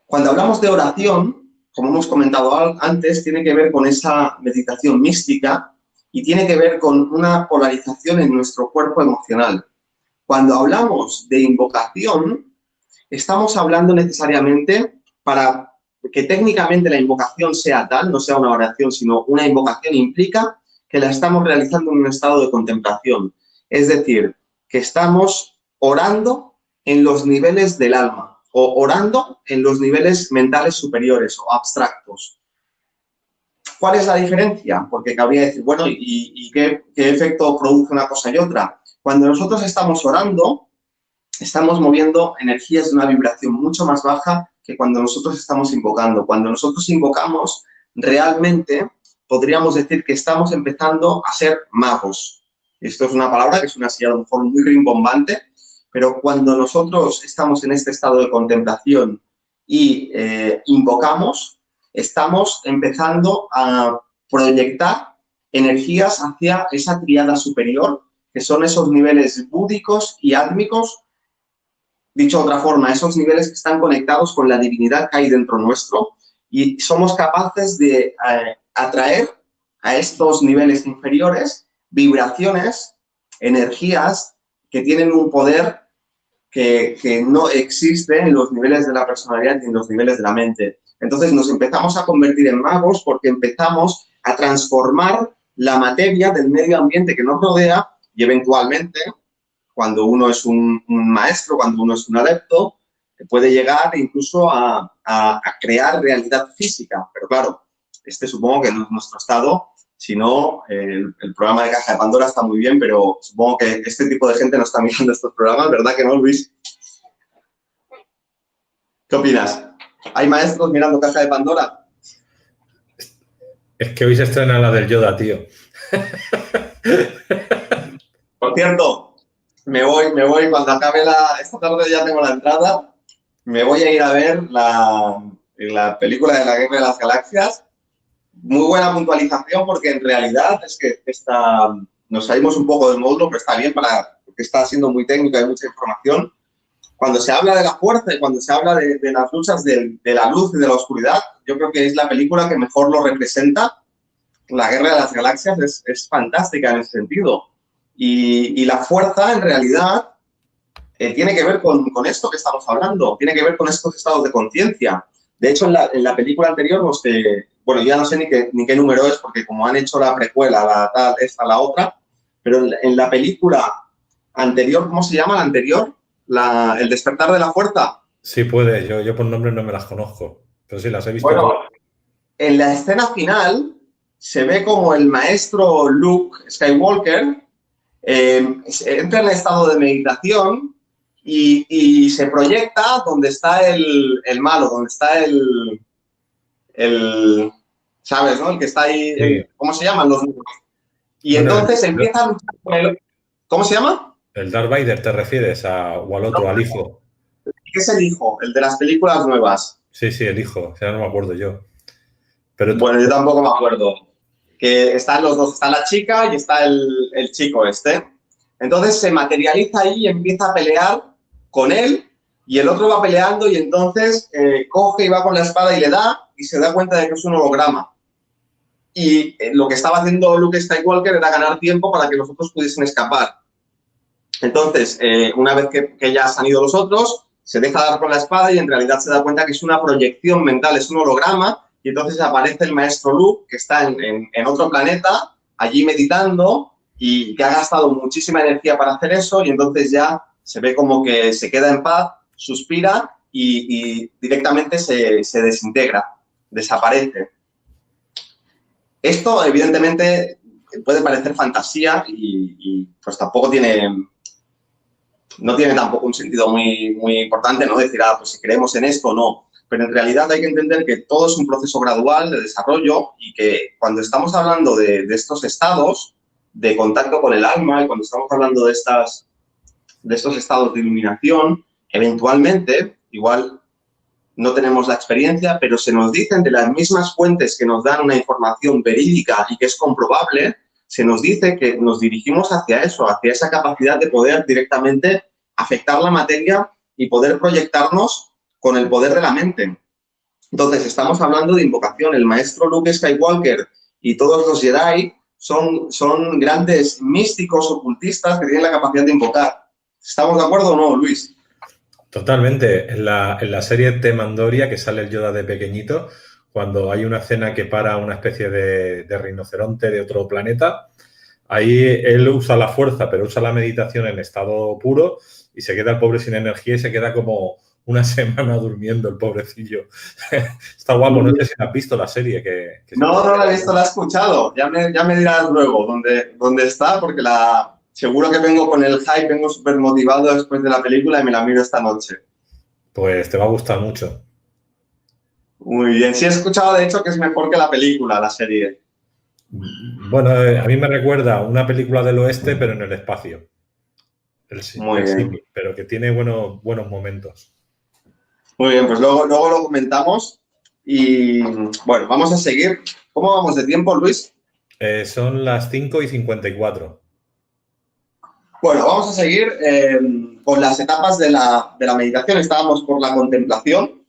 Cuando hablamos de oración, como hemos comentado antes, tiene que ver con esa meditación mística y tiene que ver con una polarización en nuestro cuerpo emocional. Cuando hablamos de invocación, estamos hablando necesariamente para que técnicamente la invocación sea tal, no sea una oración, sino una invocación implica que la estamos realizando en un estado de contemplación. Es decir, que estamos orando en los niveles del alma o orando en los niveles mentales superiores o abstractos. ¿Cuál es la diferencia? Porque cabría decir, bueno, ¿y qué efecto produce una cosa y otra? Cuando nosotros estamos orando, estamos moviendo energías de una vibración mucho más baja que cuando nosotros estamos invocando. Cuando nosotros invocamos, realmente podríamos decir que estamos empezando a ser magos. Esto es una palabra que suena así a lo mejor muy rimbombante, pero cuando nosotros estamos en este estado de contemplación y invocamos, estamos empezando a proyectar energías hacia esa tríada superior, que son esos niveles búdicos y átmicos. Dicho de otra forma, esos niveles que están conectados con la divinidad que hay dentro nuestro y somos capaces de atraer a estos niveles inferiores vibraciones, energías que tienen un poder que no existe en los niveles de la personalidad ni en los niveles de la mente. Entonces nos empezamos a convertir en magos porque empezamos a transformar la materia del medio ambiente que nos rodea y eventualmente, cuando uno es un maestro, cuando uno es un adepto, puede llegar incluso a crear realidad física. Pero claro, supongo que no es nuestro estado, sino el programa de Caja de Pandora está muy bien, pero supongo que este tipo de gente no está mirando estos programas, ¿verdad que no, Luis? ¿Qué opinas? ¿Hay maestros mirando Caja de Pandora? Es que hoy se estrena la del Yoda, tío. Por cierto, me voy cuando acabe esta tarde ya tengo la entrada, me voy a ir a ver la película de la Guerra de las Galaxias. Muy buena puntualización porque en realidad es que nos salimos un poco del módulo, pero está bien porque está siendo muy técnica, hay mucha información. Cuando se habla de la fuerza y cuando se habla de las luchas de la luz y de la oscuridad, yo creo que es la película que mejor lo representa. La Guerra de las Galaxias es fantástica en ese sentido. Y la fuerza, en realidad, tiene que ver con esto que estamos hablando, tiene que ver con estos estados de conciencia. De hecho, en la película anterior, bueno, ya no sé ni qué número es, porque como han hecho la precuela, la otra, pero en la película anterior, ¿cómo se llama la anterior? El despertar de la fuerza. Sí, puede. Yo por nombre no me las conozco, pero sí las he visto. Bueno, en la escena final se ve como el maestro Luke Skywalker entra en estado de meditación y se proyecta donde está el malo, donde está ¿sabes, no? El que está ahí, Sí. ¿cómo se llaman los niños? Y bueno, entonces empieza a luchar con él. ¿Cómo se llama? ¿El Darth Vader te refieres o al otro, al hijo? ¿Qué es el hijo? El de las películas nuevas. Sí, el hijo. Ya no me acuerdo yo. Pero bueno, yo tampoco me acuerdo. Que están los dos, está la chica y está el chico este. Entonces se materializa ahí y empieza a pelear con él y el otro va peleando y entonces coge y va con la espada y le da y se da cuenta de que es un holograma. Y lo que estaba haciendo Luke Skywalker era ganar tiempo para que los otros pudiesen escapar. Entonces, una vez que ya han ido los otros, se deja dar con la espada y en realidad se da cuenta que es una proyección mental, es un holograma, y entonces aparece el maestro Luke, que está en otro planeta, allí meditando, y que ha gastado muchísima energía para hacer eso, y entonces ya se ve como que se queda en paz, suspira y directamente se desintegra, desaparece. Esto, evidentemente, puede parecer fantasía y pues tampoco no tiene tampoco un sentido muy importante, ¿no? Decir, pues si creemos en esto, no. Pero en realidad hay que entender que todo es un proceso gradual de desarrollo y que cuando estamos hablando de estos estados de contacto con el alma y cuando estamos hablando de estos estados de iluminación, eventualmente, igual no tenemos la experiencia, pero se nos dicen de las mismas fuentes que nos dan una información verídica y que es comprobable, se nos dice que nos dirigimos hacia eso, hacia esa capacidad de poder directamente afectar la materia y poder proyectarnos con el poder de la mente. Entonces, estamos hablando de invocación. El maestro Luke Skywalker y todos los Jedi son grandes místicos ocultistas que tienen la capacidad de invocar. ¿Estamos de acuerdo o no, Luis? Totalmente. En la serie de Mandoria, que sale el Yoda de pequeñito, cuando hay una escena que para una especie de rinoceronte de otro planeta, ahí él usa la fuerza, pero usa la meditación en estado puro y se queda el pobre sin energía y se queda como una semana durmiendo el pobrecillo. Está guapo, no sé si has visto la serie. No la he visto, la he escuchado. Ya me dirás luego dónde está, porque seguro que vengo con el hype, vengo súper motivado después de la película y me la miro esta noche. Pues te va a gustar mucho. Muy bien. Sí he escuchado, de hecho, que es mejor que la película, la serie. Bueno, a mí me recuerda a una película del oeste, pero en el espacio. Muy bien. Pero que tiene buenos momentos. Muy bien, pues luego lo comentamos. Y bueno, vamos a seguir. ¿Cómo vamos de tiempo, Luis? Son las 5:54. Bueno, vamos a seguir con las etapas de la meditación. Estábamos por la contemplación.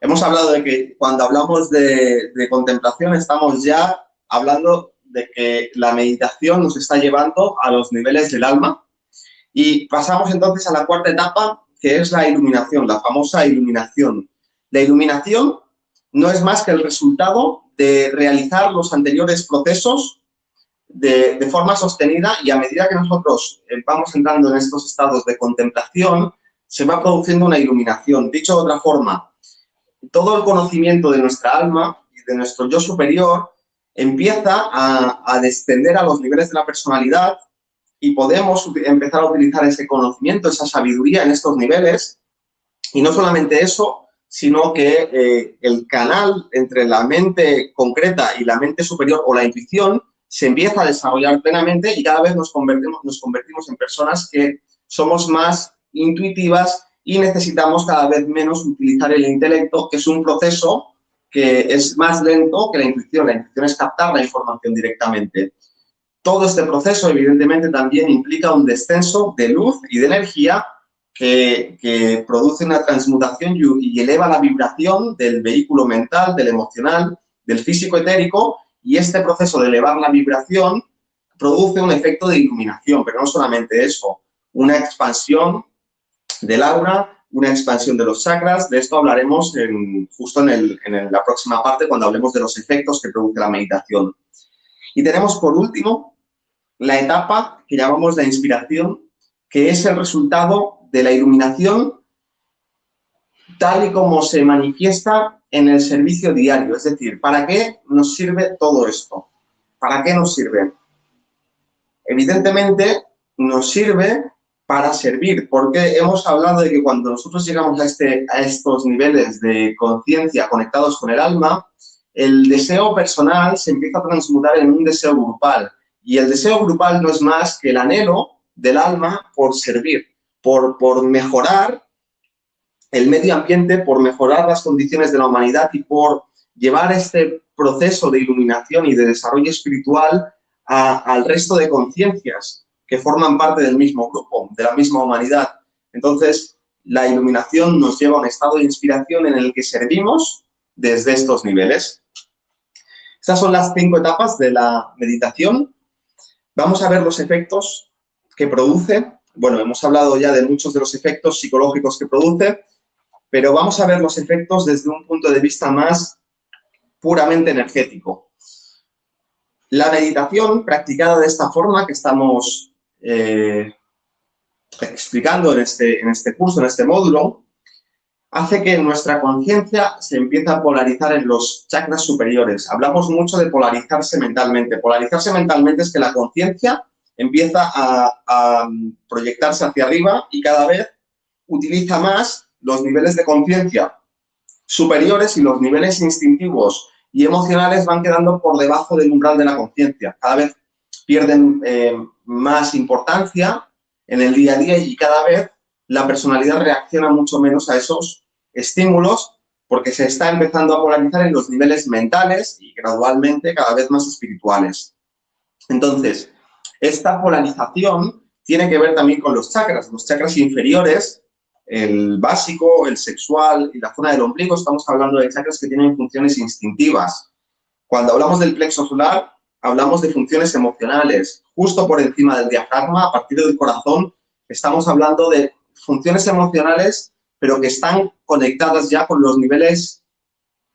Hemos hablado de que cuando hablamos de contemplación estamos ya hablando de que la meditación nos está llevando a los niveles del alma. Y pasamos entonces a la cuarta etapa, que es la iluminación, la famosa iluminación. La iluminación no es más que el resultado de realizar los anteriores procesos de forma sostenida, y a medida que nosotros vamos entrando en estos estados de contemplación, se va produciendo una iluminación. Dicho de otra forma, todo el conocimiento de nuestra alma y de nuestro yo superior empieza a descender a los niveles de la personalidad y podemos empezar a utilizar ese conocimiento, esa sabiduría en estos niveles. Y no solamente eso, sino que el canal entre la mente concreta y la mente superior o la intuición se empieza a desarrollar plenamente y cada vez nos convertimos en personas que somos más intuitivas y necesitamos cada vez menos utilizar el intelecto, que es un proceso que es más lento que la intuición. La intuición es captar la información directamente. Todo este proceso, evidentemente, también implica un descenso de luz y de energía que produce una transmutación y eleva la vibración del vehículo mental, del emocional, del físico etérico, y este proceso de elevar la vibración produce un efecto de iluminación, pero no solamente eso, una expansión del aura, una expansión de los chakras. De esto hablaremos justo en la próxima parte cuando hablemos de los efectos que produce la meditación. Y tenemos por último la etapa que llamamos la inspiración, que es el resultado de la iluminación tal y como se manifiesta en el servicio diario. Es decir, ¿para qué nos sirve todo esto? ¿Para qué nos sirve? Evidentemente, nos sirve para servir, porque hemos hablado de que cuando nosotros llegamos a estos niveles de conciencia conectados con el alma, el deseo personal se empieza a transmutar en un deseo grupal. Y el deseo grupal no es más que el anhelo del alma por servir, por mejorar el medio ambiente, por mejorar las condiciones de la humanidad y por llevar este proceso de iluminación y de desarrollo espiritual al resto de conciencias que forman parte del mismo grupo, de la misma humanidad. Entonces, la iluminación nos lleva a un estado de inspiración en el que servimos desde estos niveles. Estas son las 5 etapas de la meditación. Vamos a ver los efectos que produce. Bueno, hemos hablado ya de muchos de los efectos psicológicos que produce, pero vamos a ver los efectos desde un punto de vista más puramente energético. La meditación practicada de esta forma que estamos explicando en este curso, en este módulo, hace que nuestra conciencia se empiece a polarizar en los chakras superiores. Hablamos mucho de polarizarse mentalmente. Polarizarse mentalmente es que la conciencia empieza a proyectarse hacia arriba y cada vez utiliza más los niveles de conciencia superiores y los niveles instintivos y emocionales van quedando por debajo del umbral de la conciencia. Cada vez pierden más importancia en el día a día y cada vez la personalidad reacciona mucho menos a esos estímulos porque se está empezando a polarizar en los niveles mentales y gradualmente cada vez más espirituales. Entonces, esta polarización tiene que ver también con los chakras inferiores, el básico, el sexual y la zona del ombligo. Estamos hablando de chakras que tienen funciones instintivas. Cuando hablamos del plexo solar, hablamos de funciones emocionales. Justo por encima del diafragma, a partir del corazón, estamos hablando de funciones emocionales, pero que están conectadas ya con los niveles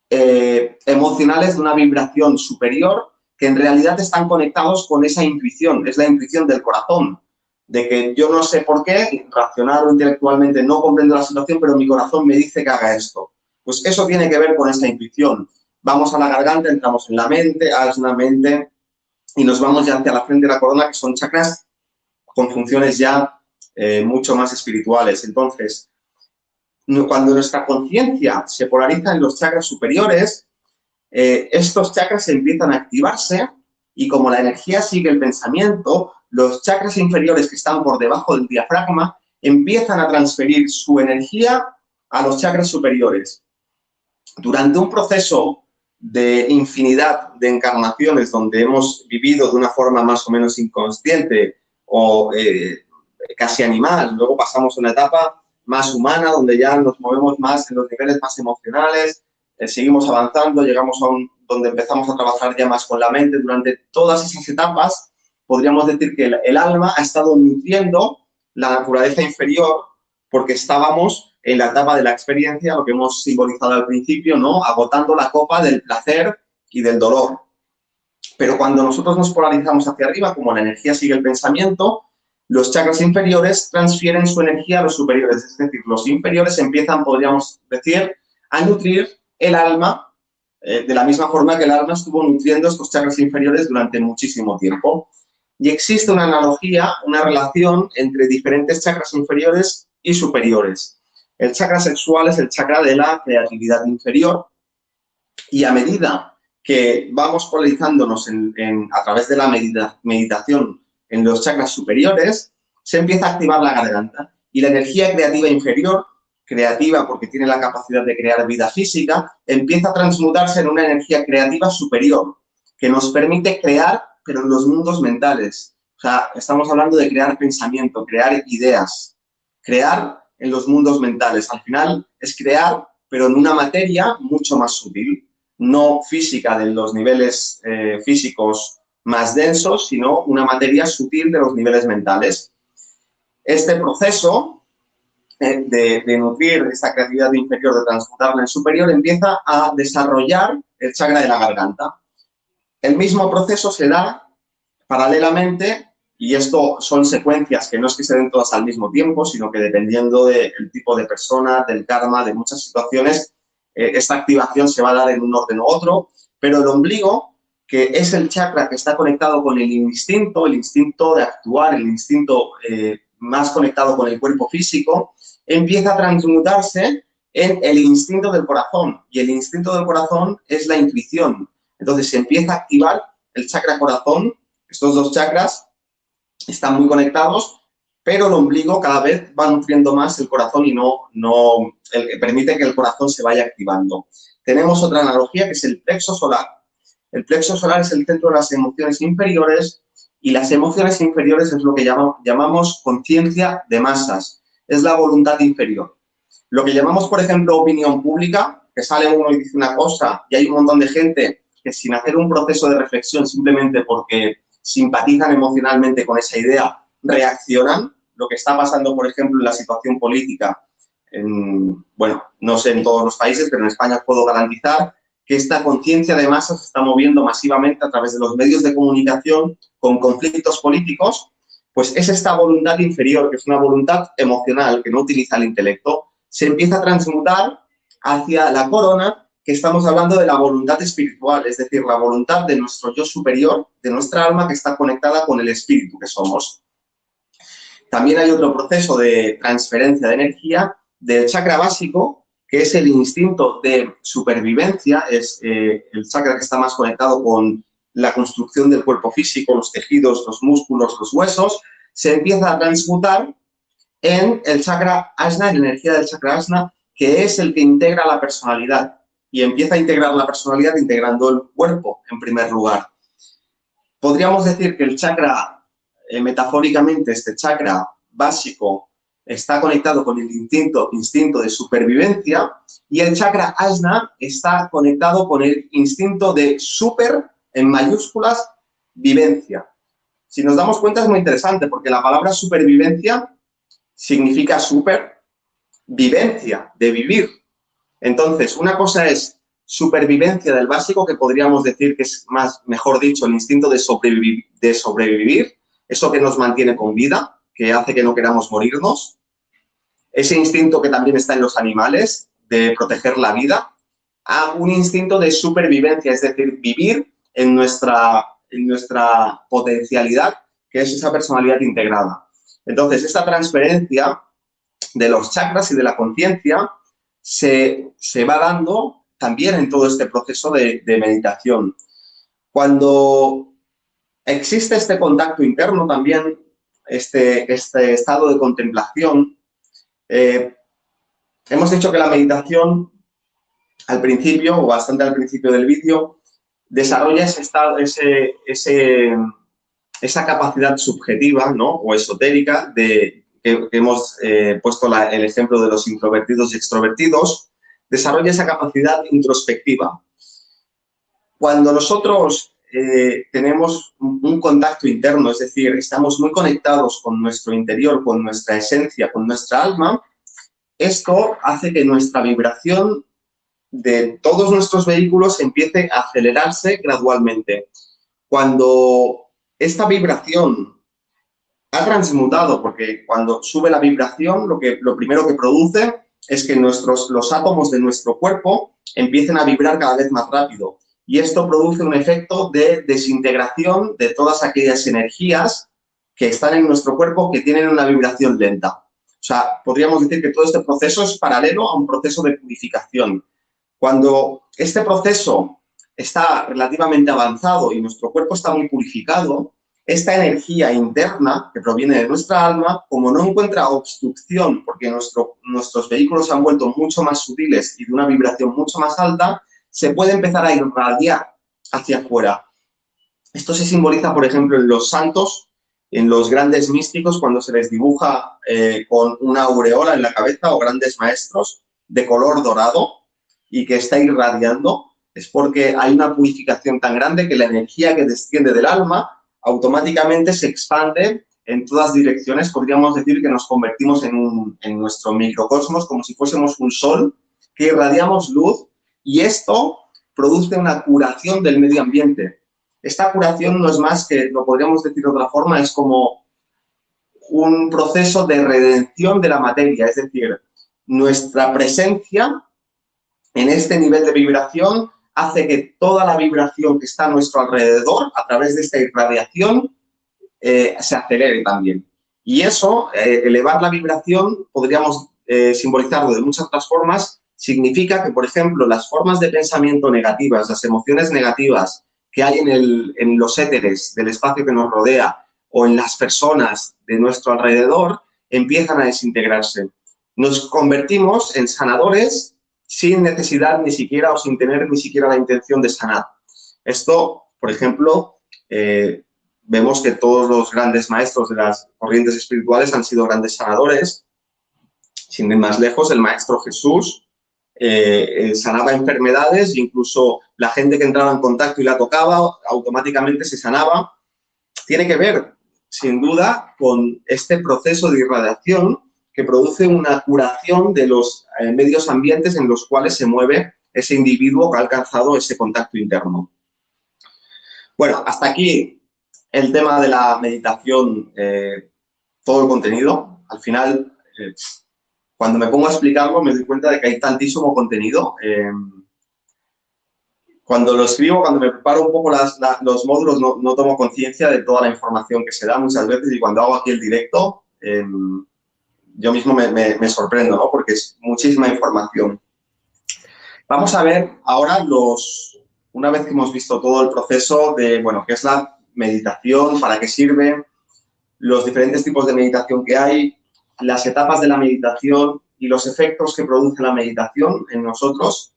emocionales de una vibración superior, que en realidad están conectados con esa intuición, es la intuición del corazón, de que yo no sé por qué, racional o intelectualmente no comprendo la situación, pero mi corazón me dice que haga esto. Pues eso tiene que ver con esa intuición. Vamos a la garganta, entramos en la mente, asna, mente, y nos vamos ya hacia la frente de la corona, que son chakras con funciones ya mucho más espirituales. Entonces, cuando nuestra conciencia se polariza en los chakras superiores, estos chakras empiezan a activarse y como la energía sigue el pensamiento, los chakras inferiores que están por debajo del diafragma empiezan a transferir su energía a los chakras superiores. Durante un proceso de infinidad de encarnaciones donde hemos vivido de una forma más o menos inconsciente o casi animal, luego pasamos a una etapa más humana donde ya nos movemos más en los niveles más emocionales, seguimos avanzando, llegamos a donde empezamos a trabajar ya más con la mente. Durante todas esas etapas podríamos decir que el alma ha estado nutriendo la naturaleza inferior porque estábamos en la etapa de la experiencia, lo que hemos simbolizado al principio, ¿no? Agotando la copa del placer y del dolor. Pero cuando nosotros nos polarizamos hacia arriba, como la energía sigue el pensamiento, los chakras inferiores transfieren su energía a los superiores, es decir, los inferiores empiezan, podríamos decir, a nutrir el alma de la misma forma que el alma estuvo nutriendo estos chakras inferiores durante muchísimo tiempo. Y existe una analogía, una relación entre diferentes chakras inferiores y superiores. El chakra sexual es el chakra de la creatividad inferior y a medida que vamos polarizándonos a través de la meditación en los chakras superiores, se empieza a activar la garganta y la energía creativa inferior, creativa porque tiene la capacidad de crear vida física, empieza a transmutarse en una energía creativa superior que nos permite crear, pero en los mundos mentales. O sea, estamos hablando de crear pensamiento, crear ideas, crear en los mundos mentales. Al final es crear, pero en una materia mucho más sutil, no física de los niveles físicos más densos, sino una materia sutil de los niveles mentales. Este proceso de nutrir esta creatividad inferior, de transmutarla en superior, empieza a desarrollar el chakra de la garganta. El mismo proceso se da paralelamente, y esto son secuencias que no es que se den todas al mismo tiempo, sino que dependiendo del tipo de persona, del karma, de muchas situaciones, esta activación se va a dar en un orden u otro, pero el ombligo, que es el chakra que está conectado con el instinto de actuar, el instinto más conectado con el cuerpo físico, empieza a transmutarse en el instinto del corazón. Y el instinto del corazón es la intuición. Entonces se empieza a activar el chakra corazón. Estos dos chakras están muy conectados, pero el ombligo cada vez va nutriendo más el corazón y permite que el corazón se vaya activando. Tenemos otra analogía que es el plexo solar. El plexo solar es el centro de las emociones inferiores y las emociones inferiores es lo que llamamos conciencia de masas. Es la voluntad inferior. Lo que llamamos, por ejemplo, opinión pública, que sale uno y dice una cosa y hay un montón de gente que sin hacer un proceso de reflexión, simplemente porque simpatizan emocionalmente con esa idea, reaccionan. Lo que está pasando, por ejemplo, en la situación política, bueno, no sé en todos los países, pero en España puedo garantizar que esta conciencia de masas se está moviendo masivamente a través de los medios de comunicación con conflictos políticos, pues es esta voluntad inferior, que es una voluntad emocional, que no utiliza el intelecto, se empieza a transmutar hacia la corona, que estamos hablando de la voluntad espiritual, es decir, la voluntad de nuestro yo superior, de nuestra alma que está conectada con el espíritu que somos. También hay otro proceso de transferencia de energía del chakra básico, que es el instinto de supervivencia, es el chakra que está más conectado con la construcción del cuerpo físico, los tejidos, los músculos, los huesos, se empieza a transmutar en el chakra ajna, en la energía del chakra ajna, que es el que integra la personalidad y empieza a integrar la personalidad integrando el cuerpo en primer lugar. Podríamos decir que el chakra, metafóricamente, este chakra básico está conectado con el instinto de supervivencia y el chakra ajna está conectado con el instinto de super, en mayúsculas, vivencia. Si nos damos cuenta es muy interesante porque la palabra supervivencia significa supervivencia, de vivir. Entonces, una cosa es supervivencia del básico, que podríamos decir que es mejor dicho, el instinto de sobrevivir, eso que nos mantiene con vida, que hace que no queramos morirnos. Ese instinto que también está en los animales, de proteger la vida, a un instinto de supervivencia, es decir, vivir en nuestra potencialidad, que es esa personalidad integrada. Entonces, esta transferencia de los chakras y de la conciencia se va dando también en todo este proceso de meditación. Cuando existe este contacto interno también, este estado de contemplación, hemos dicho que la meditación al principio, o bastante al principio del vídeo, desarrolla esa capacidad subjetiva, ¿no?, o esotérica que hemos puesto el ejemplo de los introvertidos y extrovertidos, desarrolla esa capacidad introspectiva. Cuando nosotros tenemos un contacto interno, es decir, estamos muy conectados con nuestro interior, con nuestra esencia, con nuestra alma, esto hace que nuestra vibración de todos nuestros vehículos empiece a acelerarse gradualmente. Cuando esta vibración ha transmutado, porque cuando sube la vibración, lo primero que produce es que los átomos de nuestro cuerpo empiecen a vibrar cada vez más rápido. Y esto produce un efecto de desintegración de todas aquellas energías que están en nuestro cuerpo que tienen una vibración lenta. O sea, podríamos decir que todo este proceso es paralelo a un proceso de purificación. Cuando este proceso está relativamente avanzado y nuestro cuerpo está muy purificado, esta energía interna que proviene de nuestra alma, como no encuentra obstrucción, porque nuestros vehículos se han vuelto mucho más sutiles y de una vibración mucho más alta, se puede empezar a irradiar hacia afuera. Esto se simboliza, por ejemplo, en los santos, en los grandes místicos, cuando se les dibuja con una aureola en la cabeza, o grandes maestros de color dorado y que está irradiando, es porque hay una purificación tan grande que la energía que desciende del alma automáticamente se expande en todas direcciones. Podríamos decir que nos convertimos en nuestro microcosmos, como si fuésemos un sol, que irradiamos luz, y esto produce una curación del medio ambiente. Esta curación no es más que, lo podríamos decir de otra forma, es como un proceso de redención de la materia, es decir, nuestra presencia en este nivel de vibración hace que toda la vibración que está a nuestro alrededor, a través de esta irradiación, se acelere también. Y eso, elevar la vibración, podríamos simbolizarlo de muchas otras formas, significa que, por ejemplo, las formas de pensamiento negativas, las emociones negativas que hay en los éteres del espacio que nos rodea o en las personas de nuestro alrededor, empiezan a desintegrarse. Nos convertimos en sanadores sin necesidad ni siquiera o sin tener ni siquiera la intención de sanar. Esto, por ejemplo, vemos que todos los grandes maestros de las corrientes espirituales han sido grandes sanadores. Sin ir más lejos, el Maestro Jesús sanaba enfermedades, e incluso la gente que entraba en contacto y la tocaba, automáticamente se sanaba. Tiene que ver, sin duda, con este proceso de irradiación que produce una curación de los medios ambientes en los cuales se mueve ese individuo que ha alcanzado ese contacto interno. Bueno, hasta aquí el tema de la meditación, todo el contenido. Al final, cuando me pongo a explicarlo, me doy cuenta de que hay tantísimo contenido. Cuando lo escribo, cuando me preparo un poco los módulos, no tomo conciencia de toda la información que se da muchas veces, y cuando hago aquí el directo, yo mismo me sorprendo, ¿no? Porque es muchísima información. Vamos a ver ahora una vez que hemos visto todo el proceso de, bueno, qué es la meditación, para qué sirve, los diferentes tipos de meditación que hay, las etapas de la meditación y los efectos que produce la meditación en nosotros.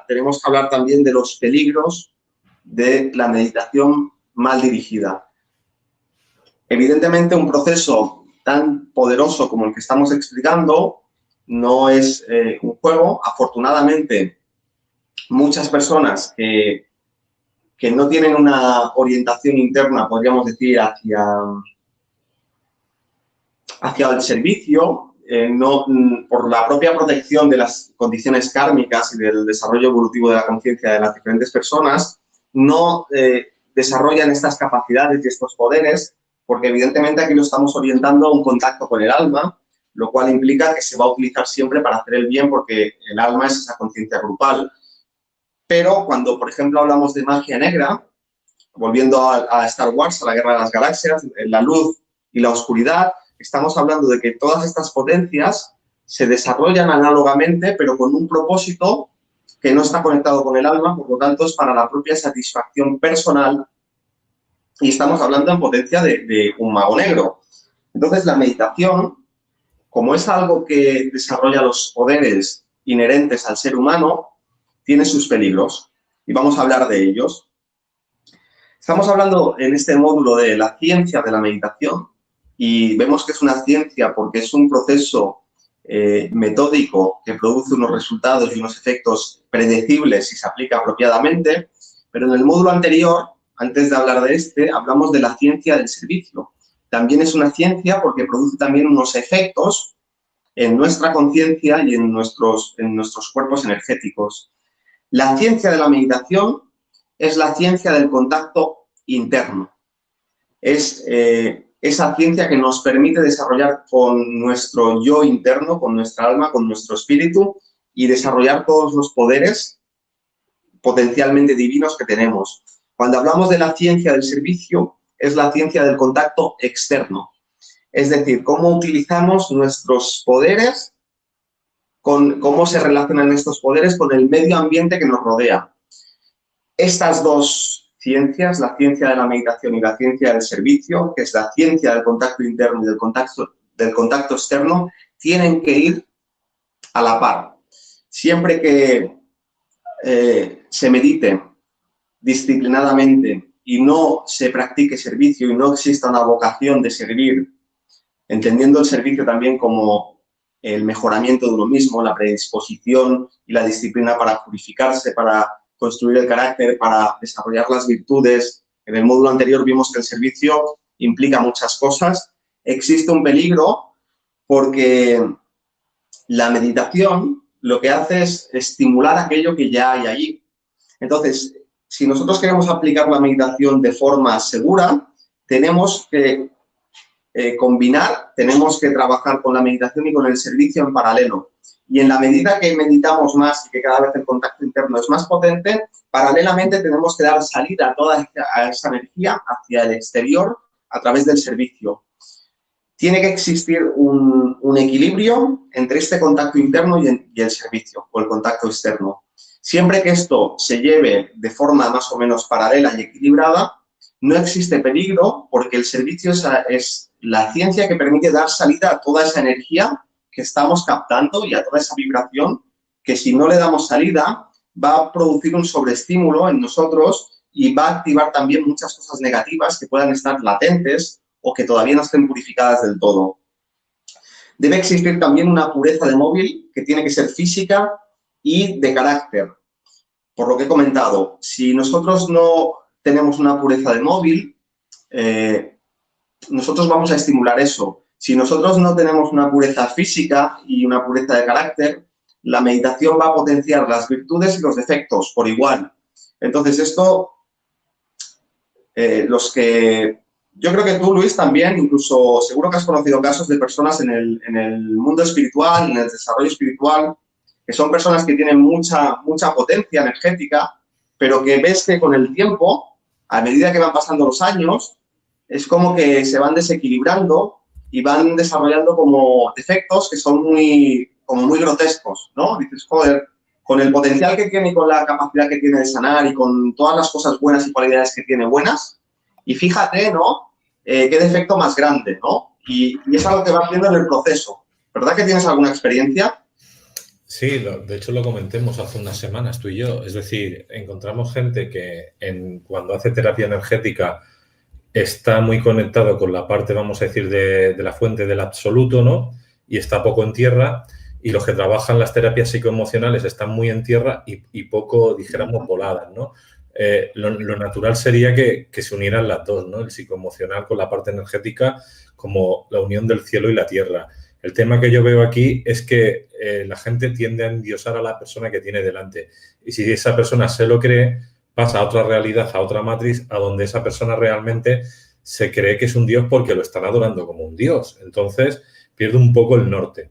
Tenemos que hablar también de los peligros de la meditación mal dirigida. Evidentemente, un proceso tan poderoso como el que estamos explicando no es un juego. Afortunadamente, muchas personas que no tienen una orientación interna, podríamos decir, hacia el servicio, por la propia protección de las condiciones kármicas y del desarrollo evolutivo de la conciencia de las diferentes personas, no desarrollan estas capacidades y estos poderes, porque evidentemente aquí lo estamos orientando a un contacto con el alma, lo cual implica que se va a utilizar siempre para hacer el bien, porque el alma es esa conciencia grupal. Pero cuando, por ejemplo, hablamos de magia negra, volviendo a Star Wars, a la Guerra de las Galaxias, la luz y la oscuridad, estamos hablando de que todas estas potencias se desarrollan análogamente, pero con un propósito que no está conectado con el alma, por lo tanto es para la propia satisfacción personal, y estamos hablando en potencia de un mago negro. Entonces, la meditación, como es algo que desarrolla los poderes inherentes al ser humano, tiene sus peligros, y vamos a hablar de ellos. Estamos hablando en este módulo de la ciencia de la meditación, y vemos que es una ciencia porque es un proceso metódico que produce unos resultados y unos efectos predecibles si se aplica apropiadamente, pero en el módulo anterior, antes de hablar de hablamos de la ciencia del servicio. También es una ciencia porque produce también unos efectos en nuestra conciencia y en nuestros cuerpos energéticos. La ciencia de la meditación es la ciencia del contacto interno. Es esa ciencia que nos permite desarrollar con nuestro yo interno, con nuestra alma, con nuestro espíritu y desarrollar todos los poderes potencialmente divinos que tenemos. Cuando hablamos de la ciencia del servicio, es la ciencia del contacto externo. Es decir, cómo utilizamos nuestros poderes, cómo se relacionan estos poderes con el medio ambiente que nos rodea. Estas dos ciencias, la ciencia de la meditación y la ciencia del servicio, que es la ciencia del contacto interno y del contacto externo, tienen que ir a la par. Siempre que se medite disciplinadamente y no se practique servicio y no exista una vocación de servir, entendiendo el servicio también como el mejoramiento de uno mismo, la predisposición y la disciplina para purificarse, para construir el carácter, para desarrollar las virtudes. En el módulo anterior vimos que el servicio implica muchas cosas. Existe un peligro porque la meditación lo que hace es estimular aquello que ya hay allí. Entonces, si nosotros queremos aplicar la meditación de forma segura, tenemos que combinar, tenemos que trabajar con la meditación y con el servicio en paralelo. Y en la medida que meditamos más y que cada vez el contacto interno es más potente, paralelamente tenemos que dar salida a toda esa energía hacia el exterior a través del servicio. Tiene que existir un equilibrio entre este contacto interno y el servicio o el contacto externo. Siempre que esto se lleve de forma más o menos paralela y equilibrada, no existe peligro porque el servicio es la ciencia que permite dar salida a toda esa energía que estamos captando y a toda esa vibración que si no le damos salida va a producir un sobreestímulo en nosotros y va a activar también muchas cosas negativas que puedan estar latentes o que todavía no estén purificadas del todo. Debe existir también una pureza de móvil que tiene que ser física y de carácter. Por lo que he comentado, si nosotros no tenemos una pureza de móvil, nosotros vamos a estimular eso. Si nosotros no tenemos una pureza física y una pureza de carácter, la meditación va a potenciar las virtudes y los defectos por igual. Entonces, esto, yo creo que tú, Luis, también, incluso seguro que has conocido casos de personas en el mundo espiritual, en el desarrollo espiritual, que son personas que tienen mucha potencia energética, pero que ves que con el tiempo, a medida que van pasando los años, es como que se van desequilibrando y van desarrollando como defectos que son muy grotescos, ¿no? Dices, joder, con el potencial que tiene y con la capacidad que tiene de sanar y con todas las cosas buenas y cualidades que tiene buenas, y fíjate, ¿no? Qué defecto más grande, ¿no? Y es algo que vas viendo en el proceso. ¿Verdad que tienes alguna experiencia? Sí, de hecho lo comentemos hace unas semanas tú y yo. Es decir, encontramos gente que cuando hace terapia energética está muy conectado con la parte, vamos a decir, de la fuente del absoluto, ¿no? Y está poco en tierra. Y los que trabajan las terapias psicoemocionales están muy en tierra y poco, dijéramos, voladas, ¿no? Lo natural sería que se unieran las dos, ¿no? El psicoemocional con la parte energética como la unión del cielo y la tierra. El tema que yo veo aquí es que la gente tiende a endiosar a la persona que tiene delante. Y si esa persona se lo cree, pasa a otra realidad, a otra matriz, a donde esa persona realmente se cree que es un dios porque lo están adorando como un dios. Entonces, pierde un poco el norte.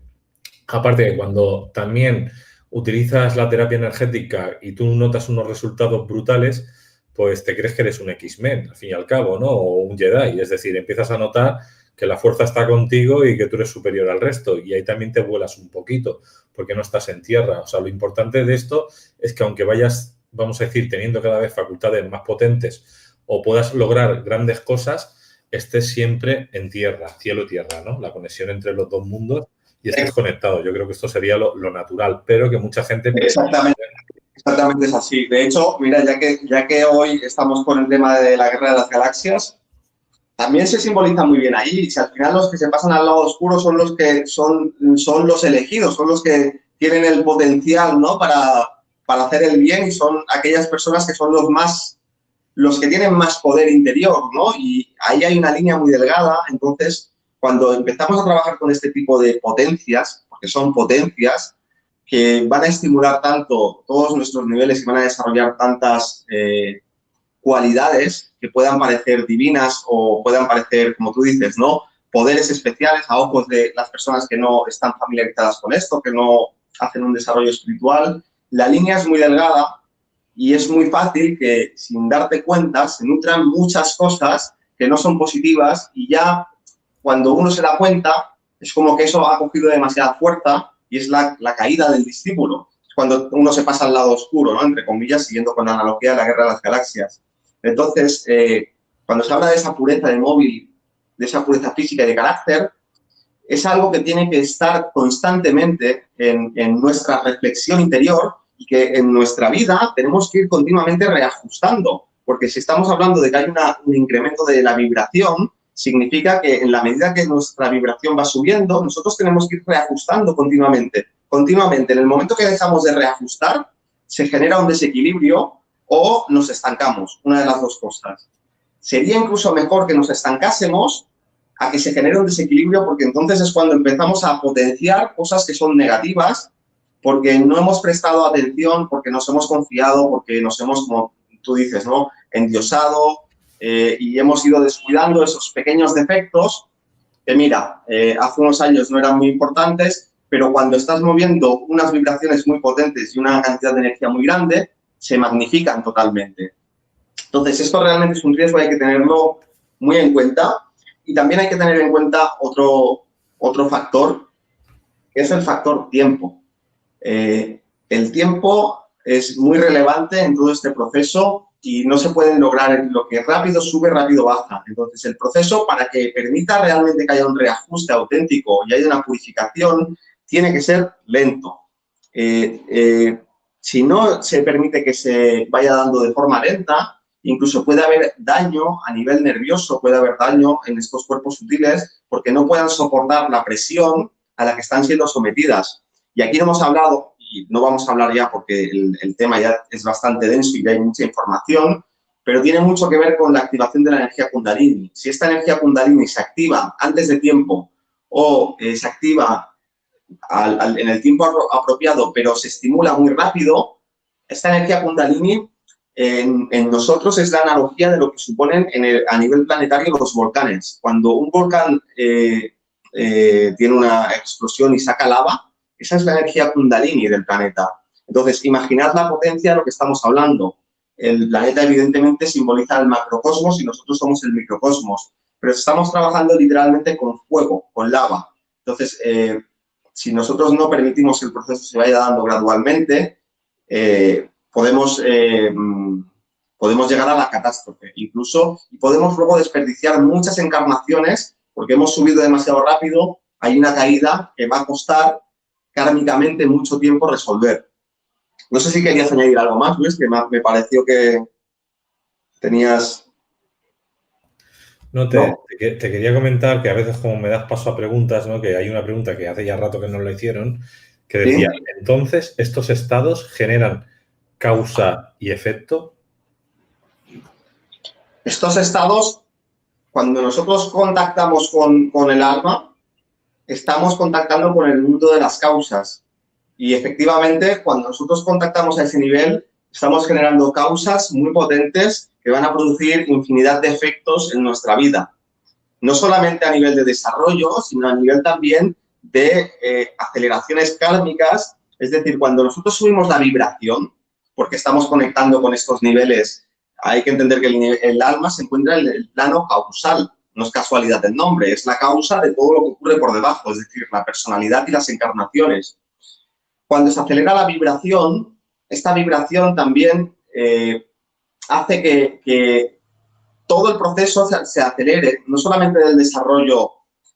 Aparte que cuando también utilizas la terapia energética y tú notas unos resultados brutales, pues te crees que eres un X-Men, al fin y al cabo, ¿no? O un Jedi. Es decir, empiezas a notar que la fuerza está contigo y que tú eres superior al resto. Y ahí también te vuelas un poquito, porque no estás en tierra. O sea, lo importante de esto es que aunque vayas, vamos a decir, teniendo cada vez facultades más potentes o puedas lograr grandes cosas, estés siempre en tierra, cielo-tierra, ¿no? La conexión entre los dos mundos y estés conectado. Yo creo que esto sería lo natural, pero que mucha gente... Exactamente es así. De hecho, mira, ya que hoy estamos con el tema de la guerra de las galaxias, también se simboliza muy bien ahí. Si al final los que se pasan al lado oscuro son los que son los elegidos, son los que tienen el potencial, ¿no? para hacer el bien y son aquellas personas que son los que tienen más poder interior, ¿no? Y ahí hay una línea muy delgada. Entonces, cuando empezamos a trabajar con este tipo de potencias, porque son potencias que van a estimular tanto todos nuestros niveles y van a desarrollar tantas cualidades, que puedan parecer divinas o puedan parecer, como tú dices, ¿no?, poderes especiales a ojos de las personas que no están familiarizadas con esto, que no hacen un desarrollo espiritual. La línea es muy delgada y es muy fácil que, sin darte cuenta, se nutran muchas cosas que no son positivas y ya cuando uno se da cuenta es como que eso ha cogido demasiada fuerza y es la caída del discípulo. Es cuando uno se pasa al lado oscuro, ¿no?, entre comillas, siguiendo con la analogía de la Guerra de las Galaxias. Entonces, cuando se habla de esa pureza de móvil, de esa pureza física y de carácter, es algo que tiene que estar constantemente en nuestra reflexión interior y que en nuestra vida tenemos que ir continuamente reajustando, porque si estamos hablando de que hay un incremento de la vibración, significa que en la medida que nuestra vibración va subiendo, nosotros tenemos que ir reajustando continuamente. Continuamente, en el momento que dejamos de reajustar, se genera un desequilibrio o nos estancamos, una de las dos cosas. Sería incluso mejor que nos estancásemos a que se genere un desequilibrio, porque entonces es cuando empezamos a potenciar cosas que son negativas, porque no hemos prestado atención, porque nos hemos confiado, porque nos hemos, como tú dices, ¿no?, endiosado, y hemos ido descuidando esos pequeños defectos que, mira, hace unos años no eran muy importantes, pero cuando estás moviendo unas vibraciones muy potentes y una cantidad de energía muy grande, se magnifican totalmente. Entonces, esto realmente es un riesgo, hay que tenerlo muy en cuenta. Y también hay que tener en cuenta otro factor, que es el factor tiempo. El tiempo es muy relevante en todo este proceso y no se puede lograr lo que rápido sube, rápido baja. Entonces, el proceso, para que permita realmente que haya un reajuste auténtico y haya una purificación, tiene que ser lento. Si no se permite que se vaya dando de forma lenta, incluso puede haber daño a nivel nervioso, puede haber daño en estos cuerpos sutiles porque no puedan soportar la presión a la que están siendo sometidas. Y aquí no hemos hablado, y no vamos a hablar ya porque el tema ya es bastante denso y ya hay mucha información, pero tiene mucho que ver con la activación de la energía Kundalini. Si esta energía Kundalini se activa antes de tiempo o se activa en el tiempo apropiado, pero se estimula muy rápido, esta energía Kundalini en nosotros es la analogía de lo que suponen a nivel planetario los volcanes. Cuando un volcán tiene una explosión y saca lava, esa es la energía Kundalini del planeta. Entonces, imaginad la potencia de lo que estamos hablando. El planeta, evidentemente, simboliza el macrocosmos y nosotros somos el microcosmos. Pero estamos trabajando literalmente con fuego, con lava. Entonces, si nosotros no permitimos que el proceso se vaya dando gradualmente, podemos llegar a la catástrofe incluso, y podemos luego desperdiciar muchas encarnaciones porque hemos subido demasiado rápido. Hay una caída que va a costar kármicamente mucho tiempo resolver. No sé si querías añadir algo más, Luis, que me pareció que tenías... No, te quería comentar que a veces, como me das paso a preguntas, ¿no?, que hay una pregunta que hace ya rato que nos lo hicieron, que decía, ¿sí? Entonces, ¿estos estados generan causa y efecto? Estos estados, cuando nosotros contactamos con el alma, estamos contactando con el mundo de las causas. Y efectivamente, cuando nosotros contactamos a ese nivel, estamos generando causas muy potentes que van a producir infinidad de efectos en nuestra vida. No solamente a nivel de desarrollo, sino a nivel también de aceleraciones kármicas. Es decir, cuando nosotros subimos la vibración, porque estamos conectando con estos niveles, hay que entender que el alma se encuentra en el plano causal. No es casualidad el nombre, es la causa de todo lo que ocurre por debajo, es decir, la personalidad y las encarnaciones. Cuando se acelera la vibración, esta vibración también hace que todo el proceso se acelere, no solamente del desarrollo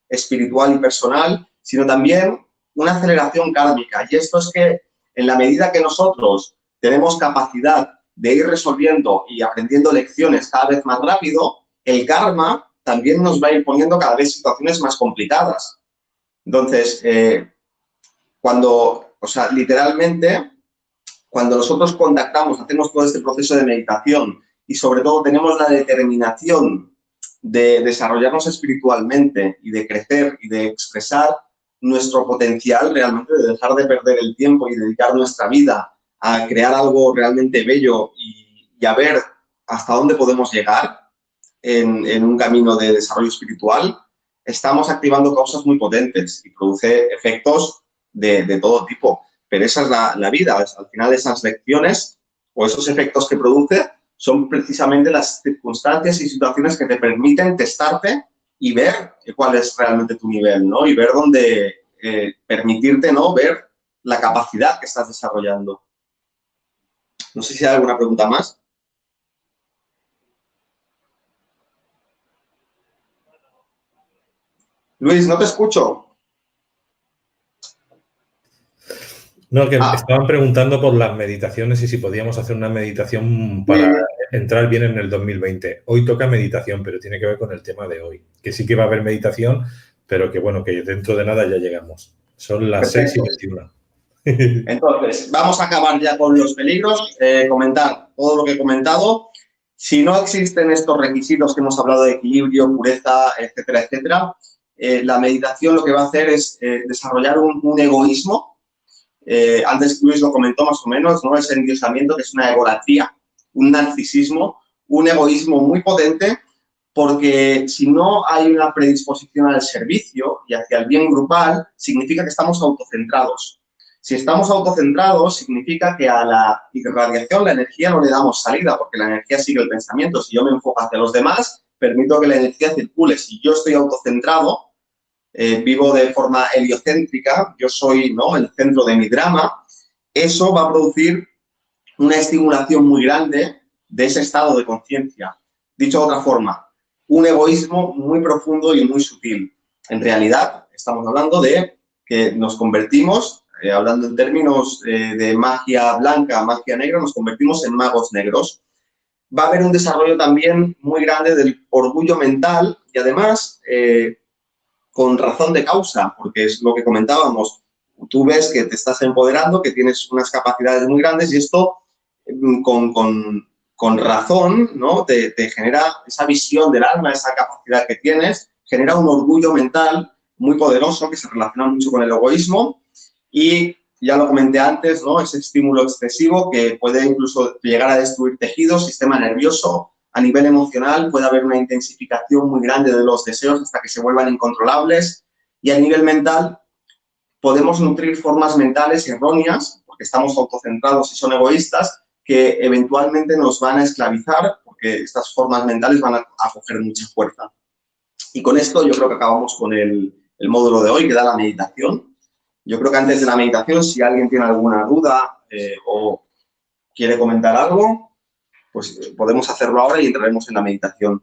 espiritual y personal, sino también una aceleración kármica. Y esto es que en la medida que nosotros tenemos capacidad de ir resolviendo y aprendiendo lecciones cada vez más rápido, el karma también nos va a ir poniendo cada vez situaciones más complicadas. Entonces, literalmente, cuando nosotros contactamos, hacemos todo este proceso de meditación y sobre todo tenemos la determinación de desarrollarnos espiritualmente y de crecer y de expresar nuestro potencial realmente, de dejar de perder el tiempo y dedicar nuestra vida a crear algo realmente bello y a ver hasta dónde podemos llegar, en un camino de desarrollo espiritual, estamos activando causas muy potentes y produce efectos de todo tipo. Pero esa es la vida. Al final, esas lecciones o esos efectos que produce son precisamente las circunstancias y situaciones que te permiten testarte y ver cuál es realmente tu nivel, ¿no? Y ver dónde permitirte, ¿no? Ver la capacidad que estás desarrollando. No sé si hay alguna pregunta más. Luis, no te escucho. No, que estaban preguntando por las meditaciones y si podíamos hacer una meditación para entrar bien en el 2020. Hoy toca meditación, pero tiene que ver con el tema de hoy. Que sí que va a haber meditación, pero que bueno, que dentro de nada ya llegamos. Son las 6:21. Entonces, vamos a acabar ya con los peligros, comentar todo lo que he comentado. Si no existen estos requisitos que hemos hablado de equilibrio, pureza, etcétera, etcétera, la meditación lo que va a hacer es desarrollar un egoísmo. Antes Luis lo comentó más o menos, ¿no? Ese endiosamiento que es una egolatría, un narcisismo, un egoísmo muy potente, porque si no hay una predisposición al servicio y hacia el bien grupal, significa que estamos autocentrados. Si estamos autocentrados, significa que a la irradiación, la energía, no le damos salida, porque la energía sigue el pensamiento. Si yo me enfoco hacia los demás, permito que la energía circule. Si yo estoy autocentrado, vivo de forma heliocéntrica, yo soy, ¿no?, el centro de mi drama, eso va a producir una estimulación muy grande de ese estado de conciencia. Dicho de otra forma, un egoísmo muy profundo y muy sutil. En realidad, estamos hablando de que nos convertimos, hablando en términos de magia blanca, magia negra, nos convertimos en magos negros. Va a haber un desarrollo también muy grande del orgullo mental y además con razón de causa, porque es lo que comentábamos. Tú ves que te estás empoderando, que tienes unas capacidades muy grandes y esto con razón, ¿no? Te genera esa visión del alma, esa capacidad que tienes, genera un orgullo mental muy poderoso que se relaciona mucho con el egoísmo y ya lo comenté antes, ¿no? Ese estímulo excesivo que puede incluso llegar a destruir tejidos, sistema nervioso. A nivel emocional puede haber una intensificación muy grande de los deseos hasta que se vuelvan incontrolables y a nivel mental podemos nutrir formas mentales erróneas porque estamos autocentrados y son egoístas que eventualmente nos van a esclavizar porque estas formas mentales van a coger mucha fuerza. Y con esto yo creo que acabamos con el módulo de hoy que da la meditación. Yo creo que antes de la meditación, si alguien tiene alguna duda o quiere comentar algo, pues podemos hacerlo ahora y entraremos en la meditación.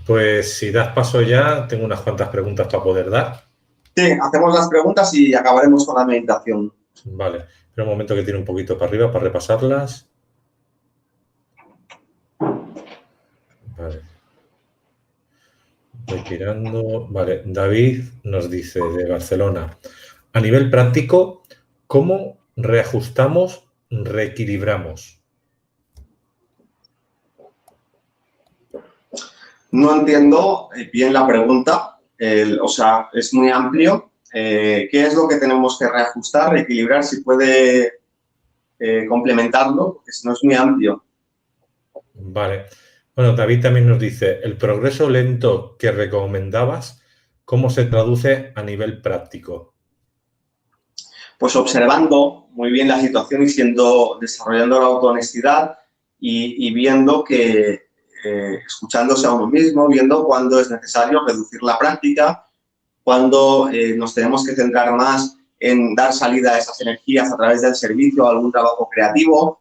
Pues si das paso ya, tengo unas cuantas preguntas para poder dar. Sí, hacemos las preguntas y acabaremos con la meditación. Vale, espera un momento que tire un poquito para arriba para repasarlas. Vale. Voy tirando. Vale, David nos dice de Barcelona. A nivel práctico, ¿cómo reajustamos, reequilibramos? No entiendo bien la pregunta, o sea, es muy amplio. ¿Qué es lo que tenemos que reajustar, reequilibrar? Si puede complementarlo, porque si no es muy amplio. Vale. Bueno, David también nos dice, el progreso lento que recomendabas, ¿cómo se traduce a nivel práctico? Pues observando muy bien la situación y desarrollando la autohonestidad y viendo que escuchándose a uno mismo, viendo cuándo es necesario reducir la práctica, cuándo nos tenemos que centrar más en dar salida a esas energías a través del servicio o algún trabajo creativo,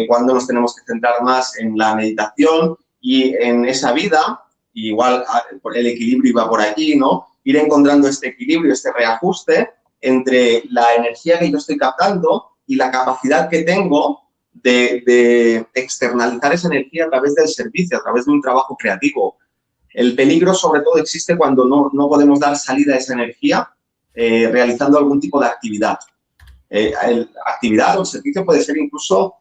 cuándo nos tenemos que centrar más en la meditación y en esa vida, igual el equilibrio va por allí, ¿no? Ir encontrando este equilibrio, este reajuste entre la energía que yo estoy captando y la capacidad que tengo de externalizar esa energía a través del servicio, a través de un trabajo creativo. El peligro, sobre todo, existe cuando no podemos dar salida a esa energía realizando algún tipo de actividad. Actividad o servicio puede ser incluso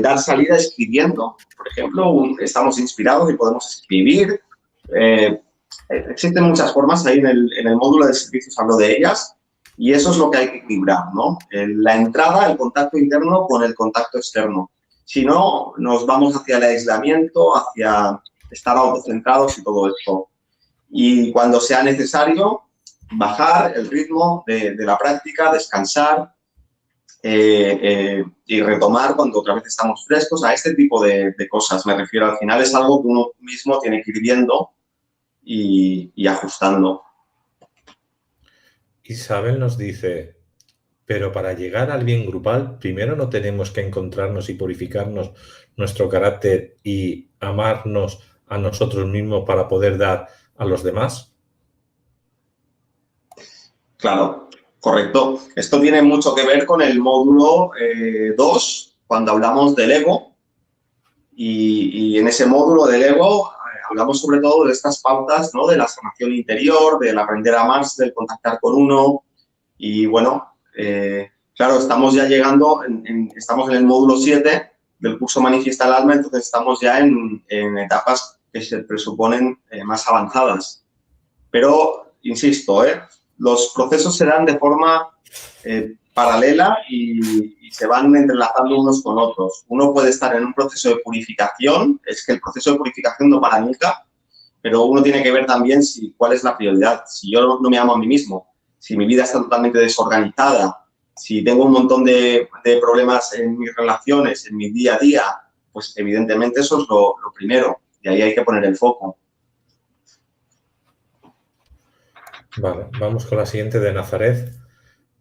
dar salida escribiendo. Por ejemplo, estamos inspirados y podemos escribir. Existen muchas formas, ahí en el módulo de servicios hablo de ellas. Y eso es lo que hay que equilibrar, ¿no? La entrada, el contacto interno con el contacto externo. Si no, nos vamos hacia el aislamiento, hacia estar autocentrados y todo esto. Y cuando sea necesario, bajar el ritmo de la práctica, descansar y retomar cuando otra vez estamos frescos, a este tipo de cosas. Me refiero, al final es algo que uno mismo tiene que ir viendo y ajustando. Isabel nos dice, pero para llegar al bien grupal, primero no tenemos que encontrarnos y purificarnos nuestro carácter y amarnos a nosotros mismos para poder dar a los demás. Claro, correcto. Esto tiene mucho que ver con el módulo 2, cuando hablamos del ego. Y en ese módulo del ego hablamos sobre todo de estas pautas, ¿no? De la sanación interior, del aprender a amarse, del contactar con uno. Y bueno, claro, estamos ya llegando, estamos en el módulo 7 del curso Manifiesta el Alma, entonces estamos ya en etapas que se presuponen más avanzadas. Pero, insisto, los procesos se dan de forma paralela y se van entrelazando unos con otros. Uno puede estar en un proceso de purificación, es que el proceso de purificación no para nunca, pero uno tiene que ver también cuál es la prioridad. Si yo no me amo a mí mismo, si mi vida está totalmente desorganizada, si tengo un montón de problemas en mis relaciones, en mi día a día, pues evidentemente eso es lo primero, y ahí hay que poner el foco. Vale, vamos con la siguiente de Nazaret.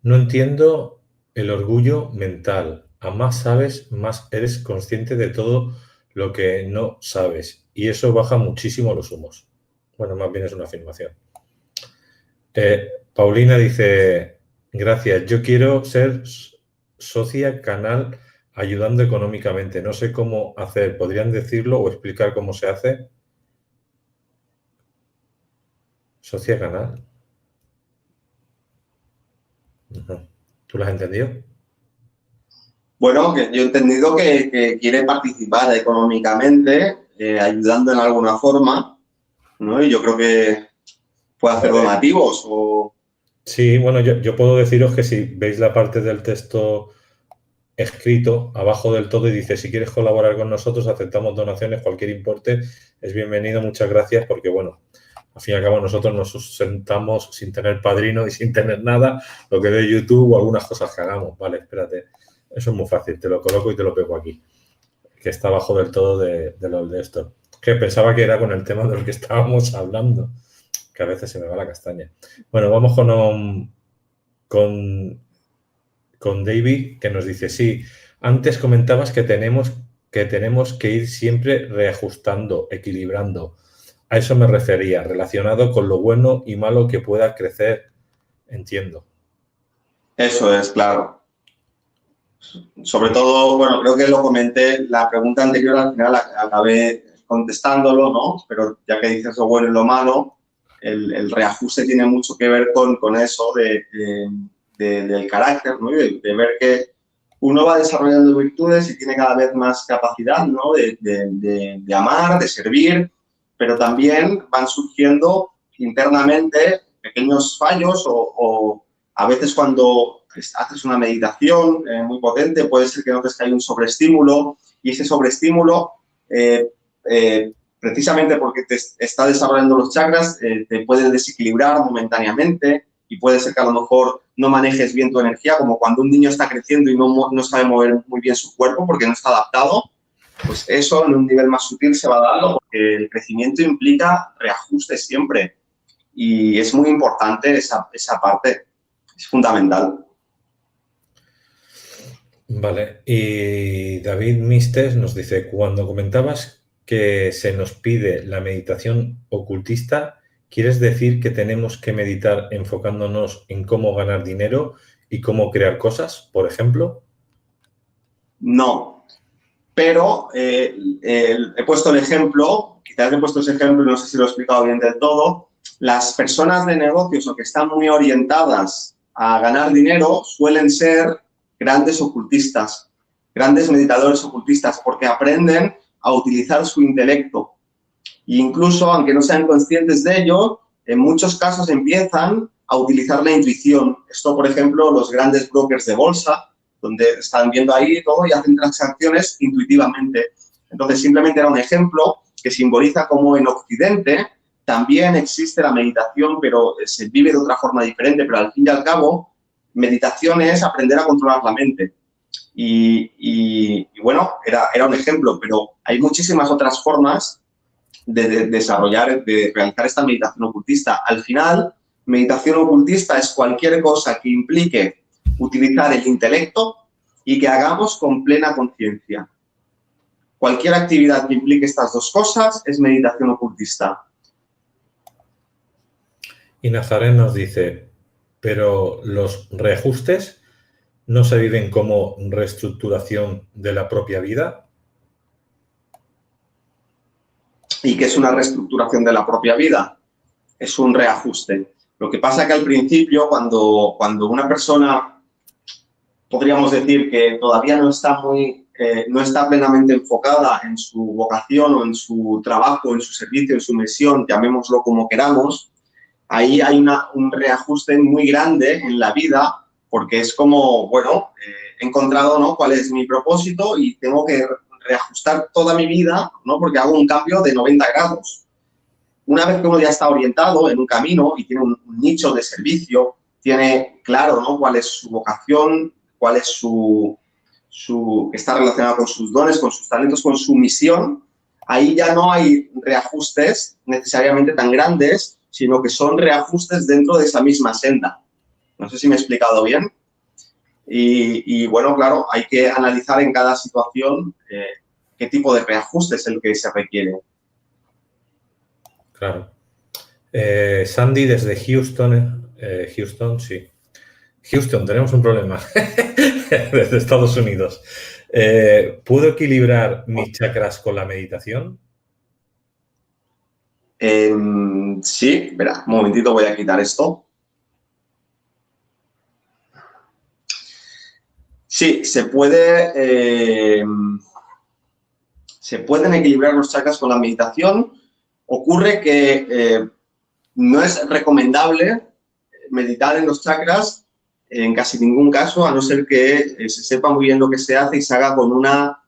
No entiendo el orgullo mental. A más sabes, más eres consciente de todo lo que no sabes. Y eso baja muchísimo los humos. Bueno, más bien es una afirmación. Paulina dice, gracias, yo quiero ser socia canal ayudando económicamente. No sé cómo hacer. ¿Podrían decirlo o explicar cómo se hace? Socia canal. ¿Tú lo has entendido? Bueno, que yo he entendido que quiere participar económicamente, ayudando en alguna forma, ¿no? Y yo creo que puede hacer donativos o... Sí, bueno, yo puedo deciros que si veis la parte del texto escrito abajo del todo y dice, si quieres colaborar con nosotros, aceptamos donaciones, cualquier importe es bienvenido, muchas gracias, porque bueno, al fin y al cabo nosotros nos sustentamos sin tener padrino y sin tener nada, lo que de YouTube o algunas cosas que hagamos. Vale, espérate, eso es muy fácil, te lo coloco y te lo pego aquí, que está abajo del todo de esto. Que pensaba que era con el tema de lo que estábamos hablando, que a veces se me va la castaña. Bueno, vamos con David, que nos dice, sí, antes comentabas que tenemos que ir siempre reajustando, equilibrando. A eso me refería, relacionado con lo bueno y malo que pueda crecer, entiendo. Eso es, claro. Sobre todo, bueno, creo que lo comenté, la pregunta anterior al final acabé contestándolo, ¿no? Pero ya que dices lo bueno y lo malo, el reajuste tiene mucho que ver con eso del carácter, ¿no? De ver que uno va desarrollando virtudes y tiene cada vez más capacidad, ¿no? De amar, de servir, pero también van surgiendo internamente pequeños fallos o a veces cuando haces una meditación muy potente, puede ser que notes que hay un sobreestímulo y ese sobreestímulo, precisamente porque te está desarrollando los chakras, te puede desequilibrar momentáneamente y puede ser que a lo mejor no manejes bien tu energía, como cuando un niño está creciendo y no sabe mover muy bien su cuerpo porque no está adaptado, pues eso en un nivel más sutil se va dando porque el crecimiento implica reajuste siempre y es muy importante esa parte, es fundamental. Vale, y David Mistes nos dice, cuando comentabas que se nos pide la meditación ocultista, ¿quieres decir que tenemos que meditar enfocándonos en cómo ganar dinero y cómo crear cosas, por ejemplo? No, pero he puesto el ejemplo, quizás he puesto ese ejemplo y no sé si lo he explicado bien del todo. Las personas de negocios o que están muy orientadas a ganar dinero suelen ser grandes ocultistas, grandes meditadores ocultistas, porque aprenden a utilizar su intelecto. E incluso, aunque no sean conscientes de ello, en muchos casos empiezan a utilizar la intuición. Esto, por ejemplo, los grandes brokers de bolsa donde están viendo ahí todo y hacen transacciones intuitivamente. Entonces, simplemente era un ejemplo que simboliza cómo en Occidente también existe la meditación, pero se vive de otra forma diferente, pero al fin y al cabo, meditación es aprender a controlar la mente. Y bueno, era un ejemplo, pero hay muchísimas otras formas de desarrollar, de realizar esta meditación ocultista. Al final, meditación ocultista es cualquier cosa que implique utilizar el intelecto y que hagamos con plena conciencia. Cualquier actividad que implique estas dos cosas es meditación ocultista. Y Nazaret nos dice, pero los reajustes no se viven como reestructuración de la propia vida. ¿Y qué es una reestructuración de la propia vida? Es un reajuste. Lo que pasa es que al principio, cuando una persona, podríamos decir que todavía no está plenamente enfocada en su vocación o en su trabajo, en su servicio, en su misión, llamémoslo como queramos, ahí hay un reajuste muy grande en la vida, porque es como, bueno, he encontrado, ¿no?, cuál es mi propósito y tengo que reajustar toda mi vida, ¿no?, porque hago un cambio de 90 grados. Una vez que uno ya está orientado en un camino y tiene un nicho de servicio, tiene claro, ¿no?, cuál es su vocación, cuál es que está relacionado con sus dones, con sus talentos, con su misión, ahí ya no hay reajustes necesariamente tan grandes, sino que son reajustes dentro de esa misma senda. No sé si me he explicado bien. Y bueno, claro, hay que analizar en cada situación qué tipo de reajuste es el que se requiere. Claro. Sandy desde Houston, sí. Houston, tenemos un problema. Desde Estados Unidos. ¿Puedo equilibrar mis chakras con la meditación? Sí, espera, un momentito, voy a quitar esto. Sí, se pueden equilibrar los chakras con la meditación. Ocurre que no es recomendable meditar en los chakras en casi ningún caso, a no ser que se sepa muy bien lo que se hace y se haga con una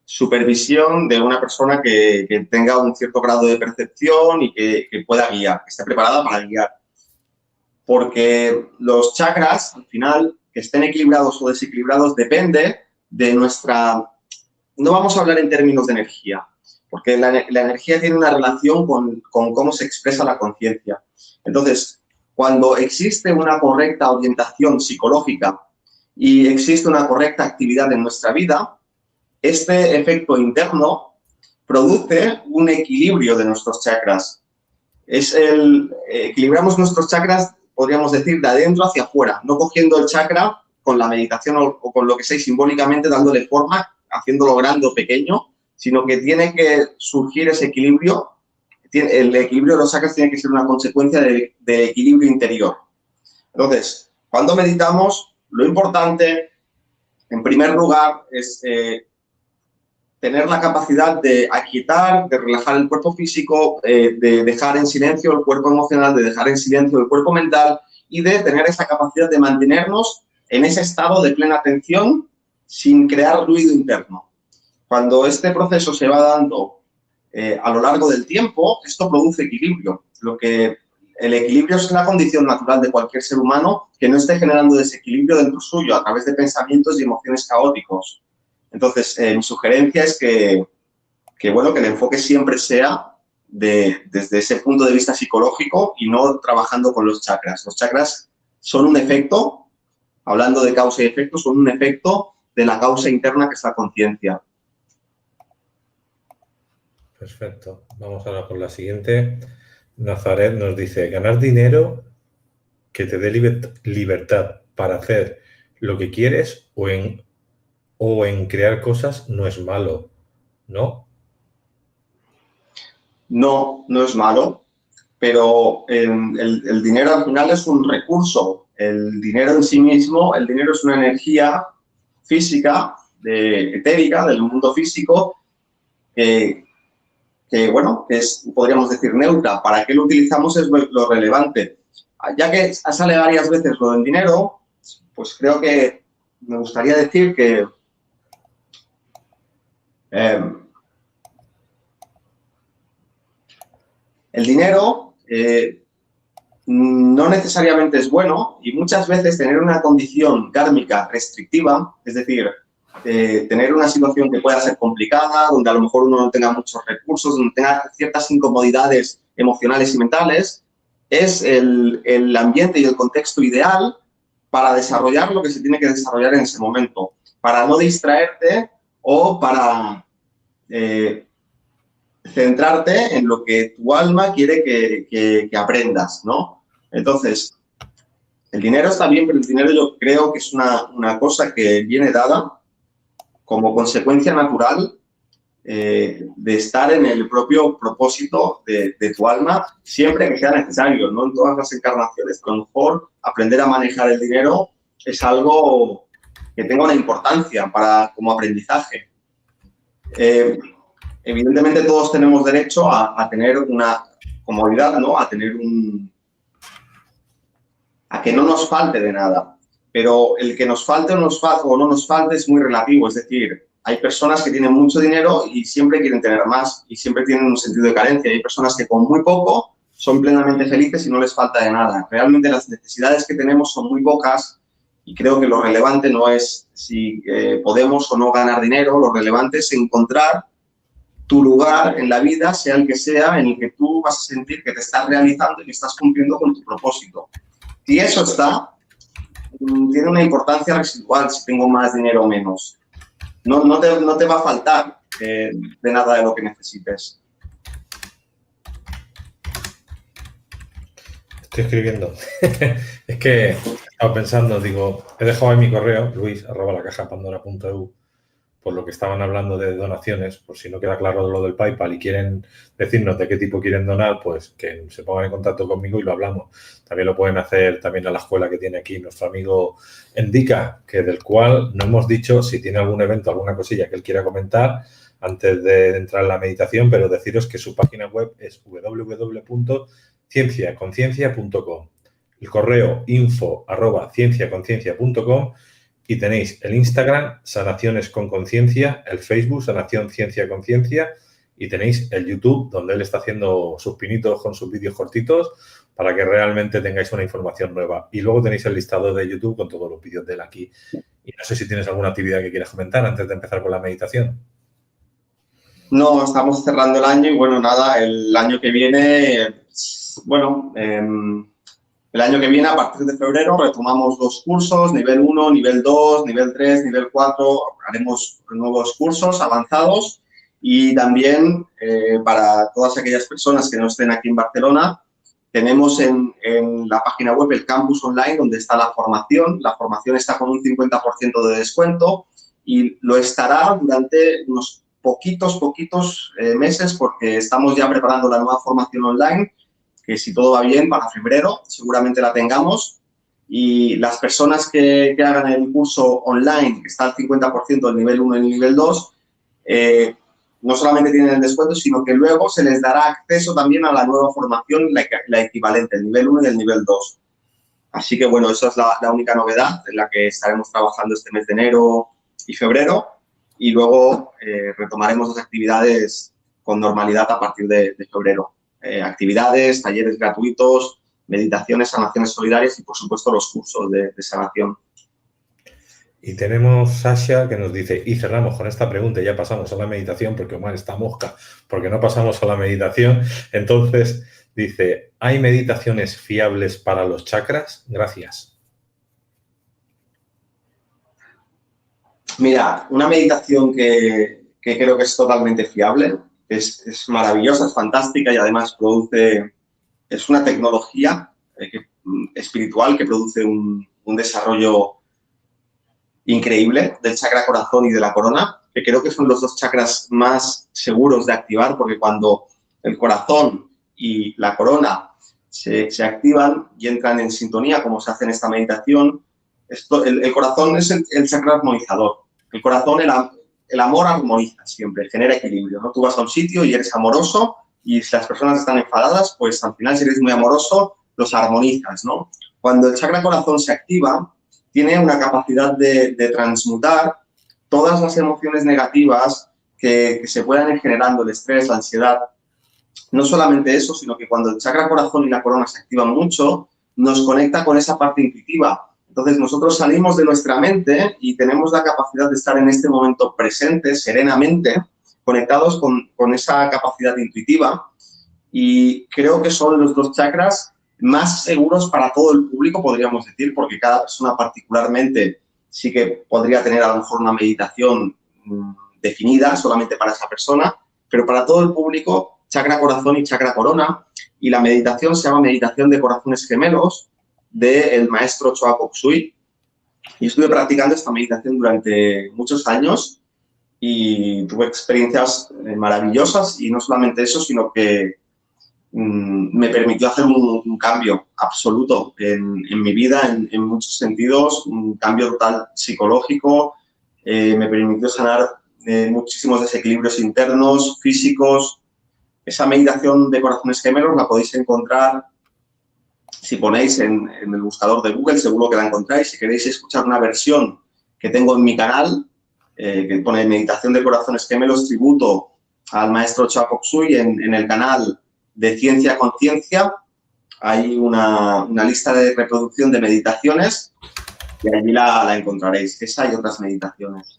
supervisión de una persona que tenga un cierto grado de percepción y que pueda guiar, que esté preparada para guiar. Porque los chakras, al final, que estén equilibrados o desequilibrados, depende de nuestra... No vamos a hablar en términos de energía, porque la energía tiene una relación con cómo se expresa la conciencia. Entonces, cuando existe una correcta orientación psicológica y existe una correcta actividad en nuestra vida, este efecto interno produce un equilibrio de nuestros chakras. Equilibramos nuestros chakras, podríamos decir, de adentro hacia afuera, no cogiendo el chakra con la meditación o con lo que sea, simbólicamente dándole forma, haciéndolo grande o pequeño, sino que tiene que surgir ese equilibrio. El equilibrio de los chakras tiene que ser una consecuencia del equilibrio interior. Entonces, cuando meditamos, lo importante, en primer lugar, es tener la capacidad de aquietar, de relajar el cuerpo físico, de dejar en silencio el cuerpo emocional, de dejar en silencio el cuerpo mental y de tener esa capacidad de mantenernos en ese estado de plena atención sin crear ruido interno. Cuando este proceso se va dando a lo largo del tiempo, esto produce equilibrio. El equilibrio es una condición natural de cualquier ser humano que no esté generando desequilibrio dentro suyo a través de pensamientos y emociones caóticos. Entonces, mi sugerencia es que el enfoque siempre sea desde ese punto de vista psicológico y no trabajando con los chakras. Los chakras son un efecto, hablando de causa y efecto, son un efecto de la causa interna que es la conciencia. Perfecto. Vamos ahora con la siguiente. Nazaret nos dice, ganar dinero que te dé libertad para hacer lo que quieres o en crear cosas no es malo, ¿no? No, no es malo, pero el dinero al final es un recurso. El dinero en sí mismo, el dinero es una energía física, etérica, del mundo físico, que podríamos decir neutra. ¿Para qué lo utilizamos? Es lo relevante. Ya que sale varias veces lo del dinero, pues creo que me gustaría decir que el dinero no necesariamente es bueno y muchas veces tener una condición kármica restrictiva, es decir, tener una situación que pueda ser complicada, donde a lo mejor uno no tenga muchos recursos, donde tenga ciertas incomodidades emocionales y mentales, es el ambiente y el contexto ideal para desarrollar lo que se tiene que desarrollar en ese momento, para no distraerte o para centrarte en lo que tu alma quiere que aprendas, ¿no? Entonces, el dinero está bien, pero el dinero yo creo que es una cosa que viene dada como consecuencia natural de estar en el propio propósito de tu alma, siempre que sea necesario, no en todas las encarnaciones. A lo mejor aprender a manejar el dinero es algo que tenga una importancia como aprendizaje. Evidentemente todos tenemos derecho a tener una comodidad, ¿no? A que no nos falte de nada. Pero el que nos falte o no nos falte es muy relativo. Es decir, hay personas que tienen mucho dinero y siempre quieren tener más y siempre tienen un sentido de carencia. Hay personas que con muy poco son plenamente felices y no les falta de nada. Realmente las necesidades que tenemos son muy pocas y creo que lo relevante no es si podemos o no ganar dinero. Lo relevante es encontrar tu lugar en la vida, sea el que sea, en el que tú vas a sentir que te estás realizando y que estás cumpliendo con tu propósito. Si eso está, tiene una importancia residual si tengo más dinero o menos. No te va a faltar de nada de lo que necesites. Estoy escribiendo. Es que he estado pensando, digo, he dejado ahí mi correo, luis@lacajapandora.eu, por lo que estaban hablando de donaciones, por si no queda claro lo del PayPal y quieren decirnos de qué tipo quieren donar, pues que se pongan en contacto conmigo y lo hablamos. También lo pueden hacer también a la escuela que tiene aquí nuestro amigo Endica, que del cual no hemos dicho si tiene algún evento, alguna cosilla que él quiera comentar antes de entrar en la meditación, pero deciros que su página web es www.cienciaconciencia.com, el correo info@cienciaconciencia.com. Y tenéis el Instagram, Sanaciones con Conciencia, el Facebook, Sanación Ciencia Conciencia, y tenéis el YouTube, donde él está haciendo sus pinitos con sus vídeos cortitos para que realmente tengáis una información nueva. Y luego tenéis el listado de YouTube con todos los vídeos de él aquí. Y no sé si tienes alguna actividad que quieras comentar antes de empezar con la meditación. No, estamos cerrando el año y bueno, nada, el año que viene, el año que viene, a partir de febrero, retomamos 2 cursos, nivel 1, nivel 2, nivel 3, nivel 4. Haremos nuevos cursos avanzados y también para todas aquellas personas que no estén aquí en Barcelona, tenemos en la página web el campus online donde está la formación. La formación está con un 50% de descuento y lo estará durante unos poquitos meses porque estamos ya preparando la nueva formación online, que si todo va bien, para febrero seguramente la tengamos. Y las personas que hagan el curso online, que está al 50% del nivel 1 y el nivel 2, no solamente tienen el descuento, sino que luego se les dará acceso también a la nueva formación, la equivalente, el nivel 1 y el nivel 2. Así que, bueno, esa es la única novedad en la que estaremos trabajando este mes de enero y febrero. Y luego retomaremos las actividades con normalidad a partir de febrero. Actividades, talleres gratuitos, meditaciones, sanaciones solidarias y, por supuesto, los cursos de sanación. Y tenemos Sasha que nos dice, y cerramos con esta pregunta y ya pasamos a la meditación, porque Omar está mosca, porque no pasamos a la meditación. Entonces, dice, ¿hay meditaciones fiables para los chakras? Gracias. Mira, una meditación que creo que es totalmente fiable, es maravillosa, es fantástica y además es una tecnología espiritual que produce un desarrollo increíble del chakra corazón y de la corona, que creo que son los 2 chakras más seguros de activar, porque cuando el corazón y la corona se activan y entran en sintonía, como se hace en esta meditación, el corazón es el chakra armonizador. El corazón, el amor armoniza siempre, genera equilibrio, ¿no? Tú vas a un sitio y eres amoroso y si las personas están enfadadas, pues al final si eres muy amoroso, los armonizas, ¿no? Cuando el chakra corazón se activa, tiene una capacidad de transmutar todas las emociones negativas que se puedan ir generando, el estrés, la ansiedad. No solamente eso, sino que cuando el chakra corazón y la corona se activan mucho, nos conecta con esa parte intuitiva. Entonces nosotros salimos de nuestra mente y tenemos la capacidad de estar en este momento presente, serenamente, conectados con esa capacidad intuitiva. Y creo que son los dos chakras más seguros para todo el público, podríamos decir, porque cada persona particularmente sí que podría tener a lo mejor una meditación definida solamente para esa persona, pero para todo el público, chakra corazón y chakra corona. Y la meditación se llama meditación de corazones gemelos del maestro Choa Kok Sui. Y estuve practicando esta meditación durante muchos años y tuve experiencias maravillosas, y no solamente eso, sino que me permitió hacer un cambio absoluto en mi vida, en muchos sentidos, un cambio total psicológico, me permitió sanar muchísimos desequilibrios internos, físicos. Esa meditación de corazones gemelos la podéis encontrar, si ponéis en el buscador de Google, seguro que la encontráis. Si queréis escuchar una versión que tengo en mi canal, que pone meditación de corazones gemelos, tributo al maestro Choa Kok Sui, en el canal de Ciencia Conciencia, hay una lista de reproducción de meditaciones y allí la encontraréis. Esa y otras meditaciones.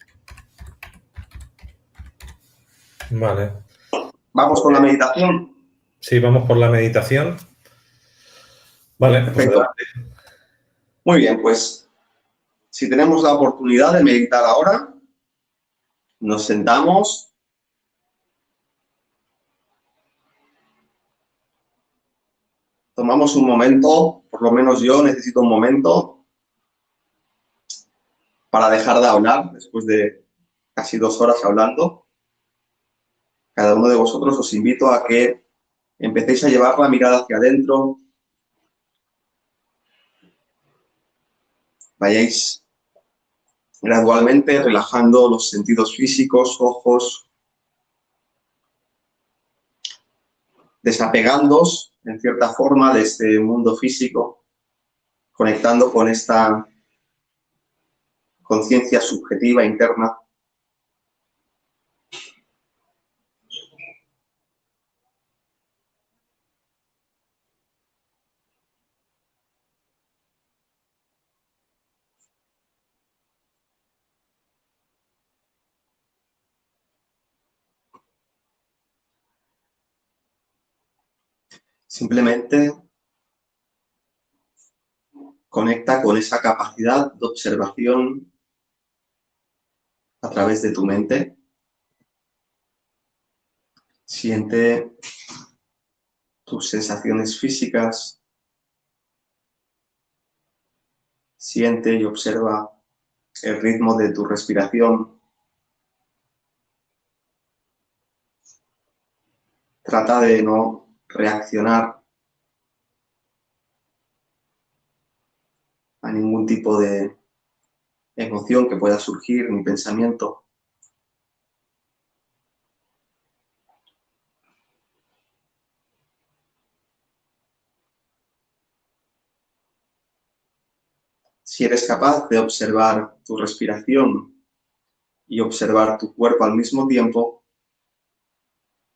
Vale. ¿Vamos con la meditación? Sí, vamos por la meditación. Vale, perfecto. Pues muy bien, pues si tenemos la oportunidad de meditar ahora, nos sentamos. Tomamos un momento, por lo menos yo necesito un momento para dejar de hablar después de casi 2 horas hablando. Cada uno de vosotros os invito a que empecéis a llevar la mirada hacia adentro, vayáis gradualmente relajando los sentidos físicos, ojos, desapegándoos en cierta forma de este mundo físico, conectando con esta conciencia subjetiva interna. Simplemente conecta con esa capacidad de observación a través de tu mente. Siente tus sensaciones físicas. Siente y observa el ritmo de tu respiración. Trata de no reaccionar a ningún tipo de emoción que pueda surgir, ni pensamiento. Si eres capaz de observar tu respiración y observar tu cuerpo al mismo tiempo,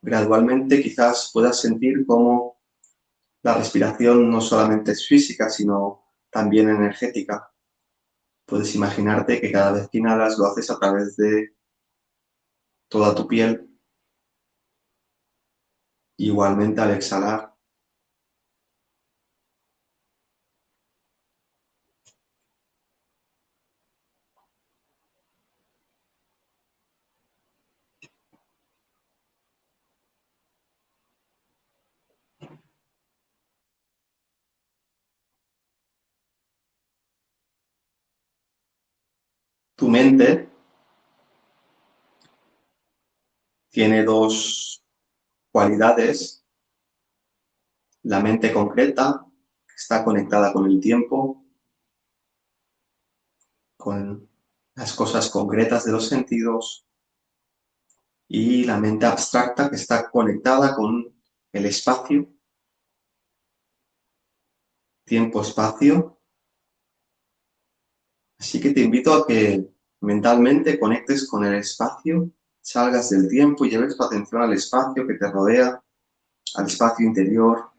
gradualmente quizás puedas sentir cómo la respiración no solamente es física, sino también energética. Puedes imaginarte que cada vez que inhalas lo haces a través de toda tu piel. Igualmente al exhalar, tu mente tiene 2 cualidades. La mente concreta, que está conectada con el tiempo, con las cosas concretas de los sentidos, y la mente abstracta, que está conectada con el espacio, tiempo-espacio, Así que te invito a que mentalmente conectes con el espacio, salgas del tiempo y lleves tu atención al espacio que te rodea, al espacio interior.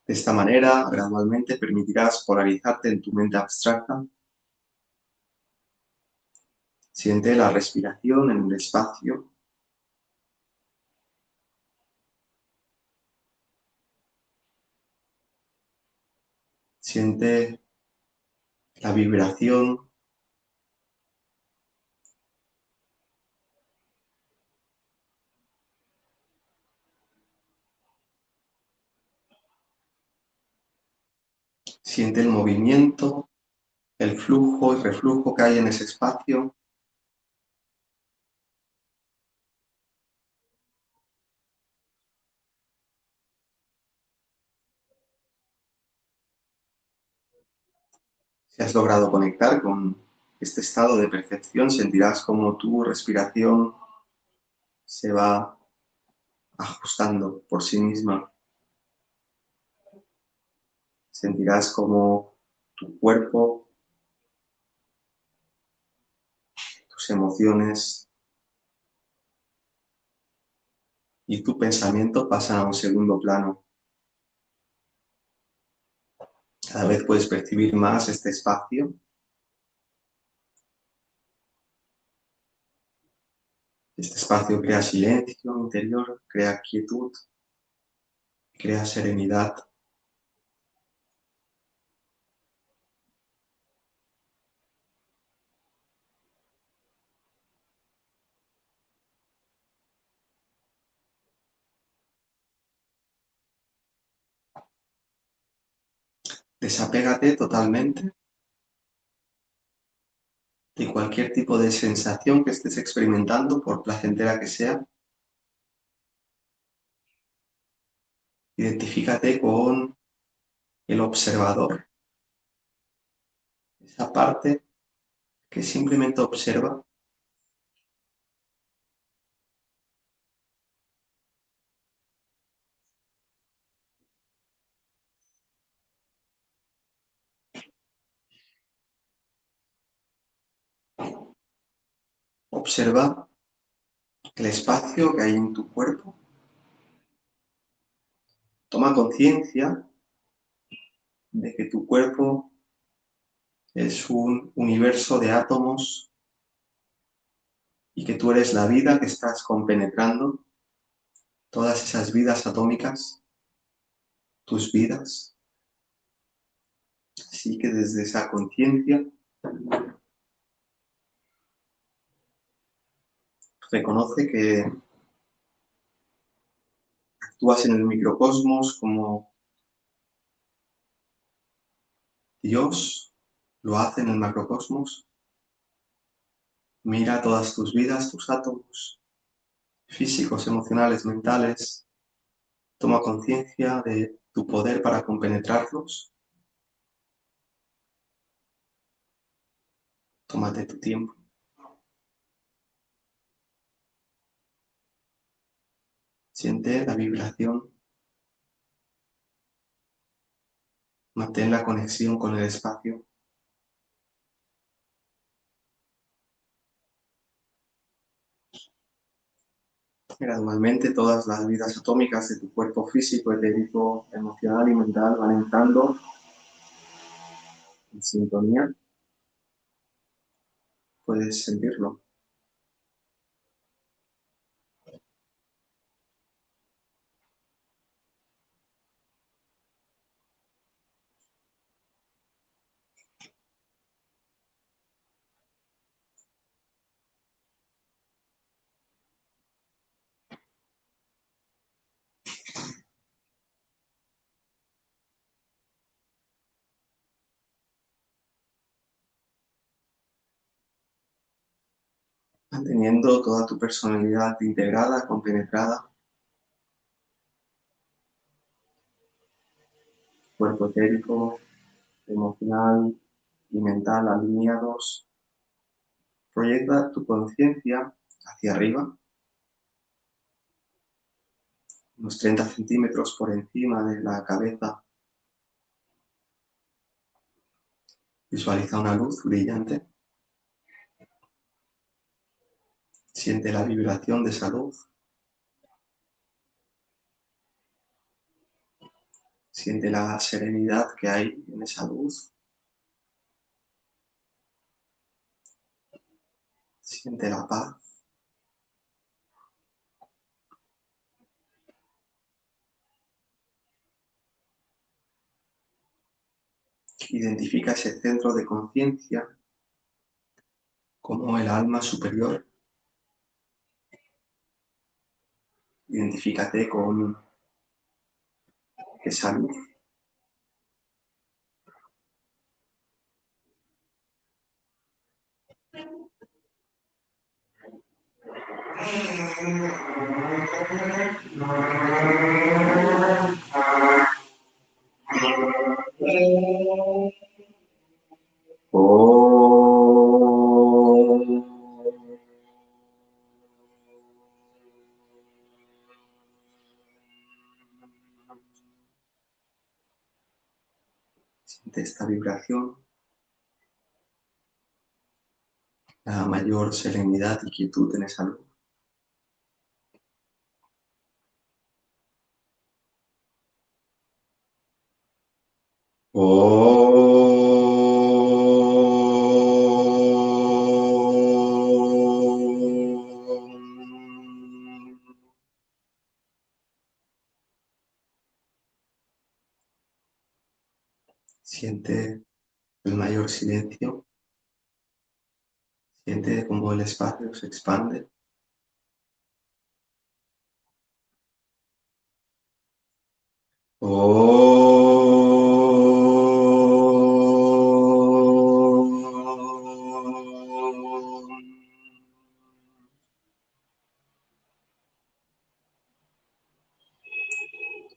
De esta manera, gradualmente permitirás polarizarte en tu mente abstracta. Siente la respiración en el espacio. Siente la vibración. Siente el movimiento, el flujo y reflujo que hay en ese espacio. Si has logrado conectar con este estado de percepción, sentirás como tu respiración se va ajustando por sí misma. Sentirás como tu cuerpo, tus emociones y tu pensamiento pasan a un segundo plano. Cada vez puedes percibir más este espacio. Este espacio crea silencio interior, crea quietud, crea serenidad. Desapégate totalmente de cualquier tipo de sensación que estés experimentando, por placentera que sea. Identifícate con el observador, esa parte que simplemente observa. Observa el espacio que hay en tu cuerpo. Toma conciencia de que tu cuerpo es un universo de átomos y que tú eres la vida que estás compenetrando, todas esas vidas atómicas, tus vidas. Así que desde esa conciencia reconoce que actúas en el microcosmos como Dios lo hace en el macrocosmos. Mira todas tus vidas, tus átomos, físicos, emocionales, mentales. Toma conciencia de tu poder para compenetrarlos. Tómate tu tiempo. Siente la vibración. Mantén la conexión con el espacio. Gradualmente todas las vidas atómicas de tu cuerpo físico, etérico, emocional y mental van entrando en sintonía. Puedes sentirlo. Manteniendo toda tu personalidad integrada, compenetrada. Cuerpo etérico, emocional y mental alineados. Proyecta tu conciencia hacia arriba. unos 30 centímetros por encima de la cabeza. Visualiza una luz brillante. Siente la vibración de esa luz. Siente la serenidad que hay en esa luz. Siente la paz. Identifica ese centro de conciencia como el alma superior. Identifícate con esa luz. Siente esta vibración, la mayor serenidad y quietud en esa luz. Siente el mayor silencio. Siente cómo el espacio se expande.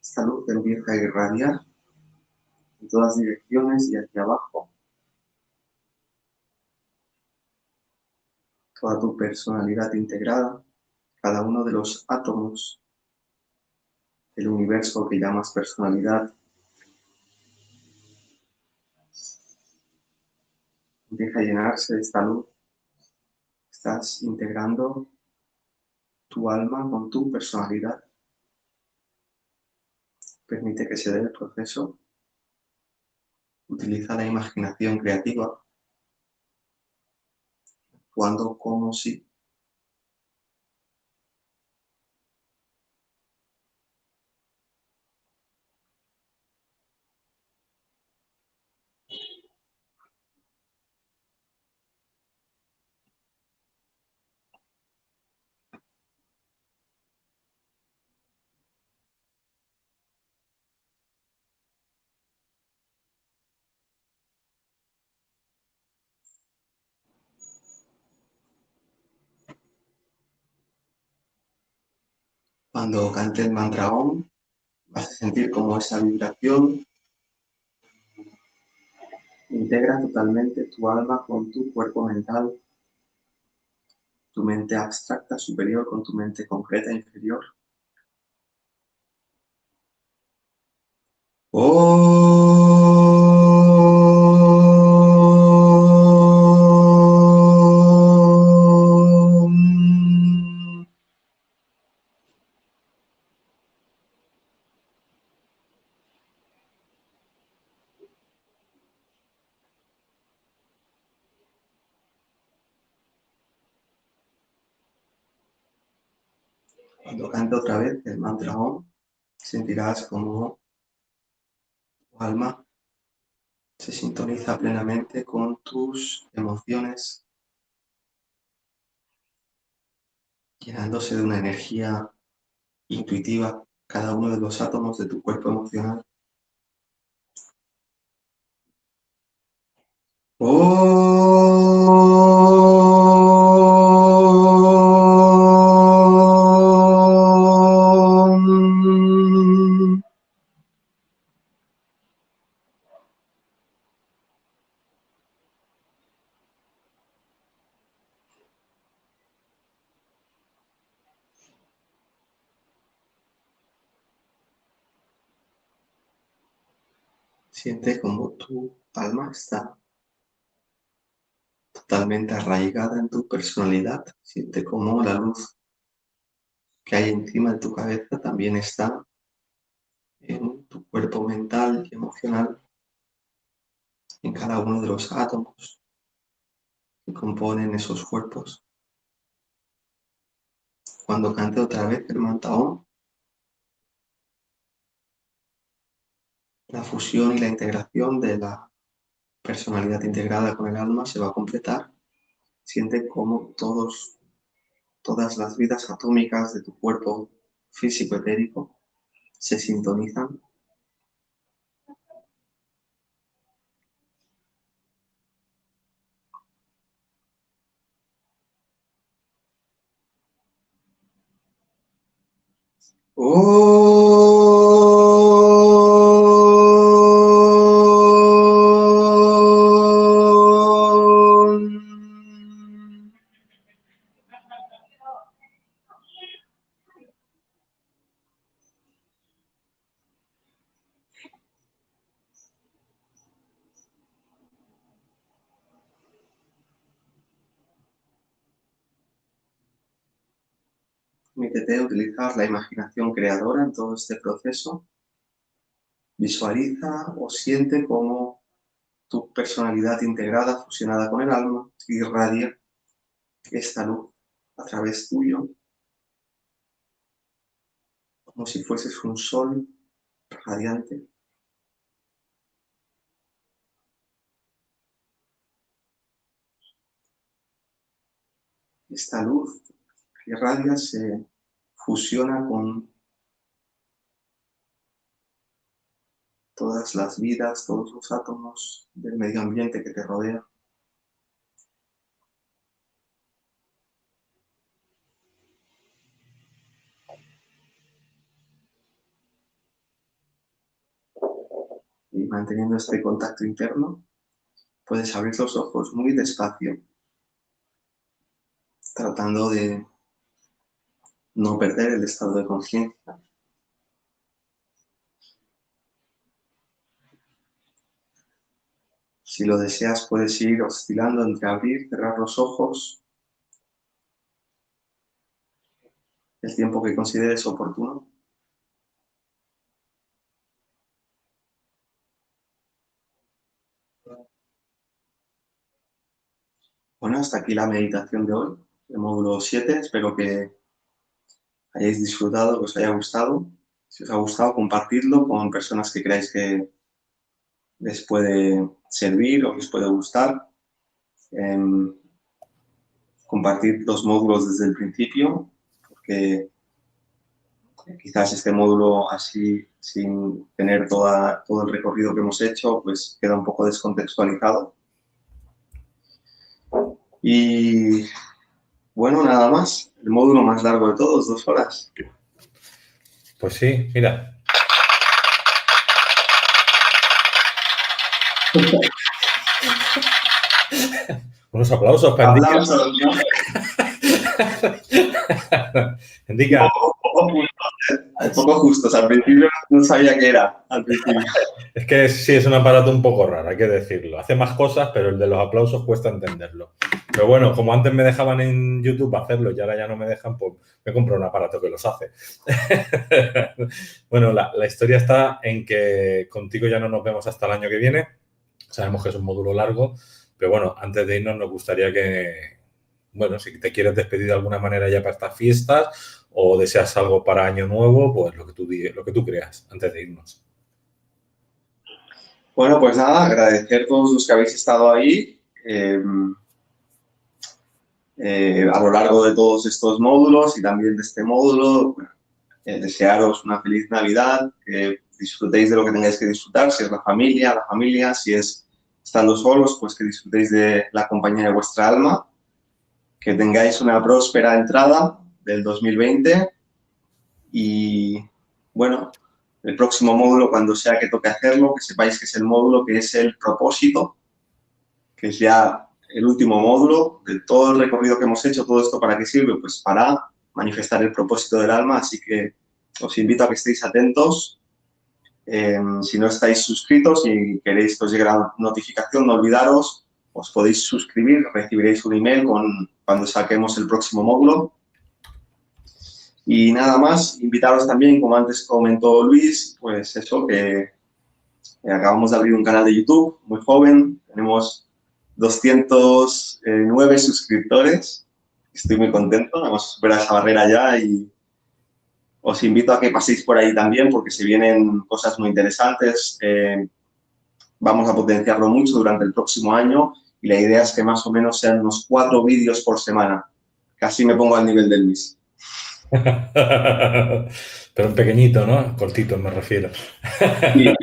Esta luz empieza a irradiar en todas direcciones y hacia abajo. Toda tu personalidad integrada, cada uno de los átomos del universo que llamas personalidad, empieza a llenarse de esta luz. Estás integrando tu alma con tu personalidad. Permite que se dé el proceso. Utiliza la imaginación creativa, actuando como si. Cuando cante el mantra Om, vas a sentir como esa vibración integra totalmente tu alma con tu cuerpo mental, tu mente abstracta superior con tu mente concreta inferior. Om. Cuando cante otra vez el mantra Om, sentirás como tu alma se sintoniza plenamente con tus emociones, llenándose de una energía intuitiva cada uno de los átomos de tu cuerpo emocional. Om. Siente como tu alma está totalmente arraigada en tu personalidad. Siente como la luz que hay encima de tu cabeza también está en tu cuerpo mental y emocional, en cada uno de los átomos que componen esos cuerpos. Cuando cante otra vez el Mantaón, la fusión y la integración de la personalidad integrada con el alma se va a completar. Siente cómo todas las vidas atómicas de tu cuerpo físico etérico se sintonizan. Permítete utilizar la imaginación creadora en todo este proceso. Visualiza o siente cómo tu personalidad integrada, fusionada con el alma, irradia esta luz a través tuyo, como si fueses un sol radiante. Esta luz que irradia se fusiona con todas las vidas, todos los átomos del medio ambiente que te rodea. Y manteniendo este contacto interno, puedes abrir los ojos muy despacio, tratando de no perder el estado de conciencia. Si lo deseas, puedes ir oscilando entre abrir y cerrar los ojos el tiempo que consideres oportuno. Bueno, hasta aquí la meditación de hoy, el módulo 7. Espero que hayáis disfrutado, que os haya gustado. Si os ha gustado, compartidlo con personas que creáis que les puede servir o les puede gustar. Compartir los módulos desde el principio, porque quizás este módulo así, sin tener todo el recorrido que hemos hecho, pues queda un poco descontextualizado. Y bueno, nada más. El módulo más largo de todos, 2 horas. Pues sí, mira. Unos aplausos para Indica. Aplausos, ¿no? Indica. Un poco justos. Al principio no sabía qué era. Al principio. Es que sí, es un aparato un poco raro, hay que decirlo. Hace más cosas, pero el de los aplausos cuesta entenderlo. Pero bueno, como antes me dejaban en YouTube hacerlo y ahora ya no me dejan, pues me compro un aparato que los hace. Bueno, la historia está en que contigo ya no nos vemos hasta el año que viene. Sabemos que es un módulo largo, pero bueno, antes de irnos nos gustaría que, bueno, si te quieres despedir de alguna manera ya para estas fiestas o deseas algo para Año Nuevo, pues lo que tú creas antes de irnos. Bueno, pues nada, agradecer a todos los que habéis estado ahí a lo largo de todos estos módulos y también de este módulo. Bueno, desearos una feliz Navidad, que disfrutéis de lo que tengáis que disfrutar, si es la familia, si es estando solos, pues que disfrutéis de la compañía de vuestra alma, que tengáis una próspera entrada del 2020 y, bueno, el próximo módulo, cuando sea que toque hacerlo, que sepáis que es el módulo que es el propósito, que es ya el último módulo de todo el recorrido que hemos hecho. ¿Todo esto para qué sirve? Pues para manifestar el propósito del alma, así que os invito a que estéis atentos Si no estáis suscritos y queréis que os llegue la notificación, no olvidaros, os podéis suscribir, recibiréis un email cuando saquemos el próximo módulo. Y nada más, invitaros también, como antes comentó Luis, pues eso, que acabamos de abrir un canal de YouTube muy joven, tenemos 209 suscriptores, estoy muy contento, hemos superado esa barrera ya y os invito a que paséis por ahí también porque se vienen cosas muy interesantes. Vamos a potenciarlo mucho durante el próximo año y la idea es que más o menos sean unos 4 vídeos por semana. Casi me pongo al nivel de Luis. Pero un pequeñito, ¿no? Cortito me refiero. Sí.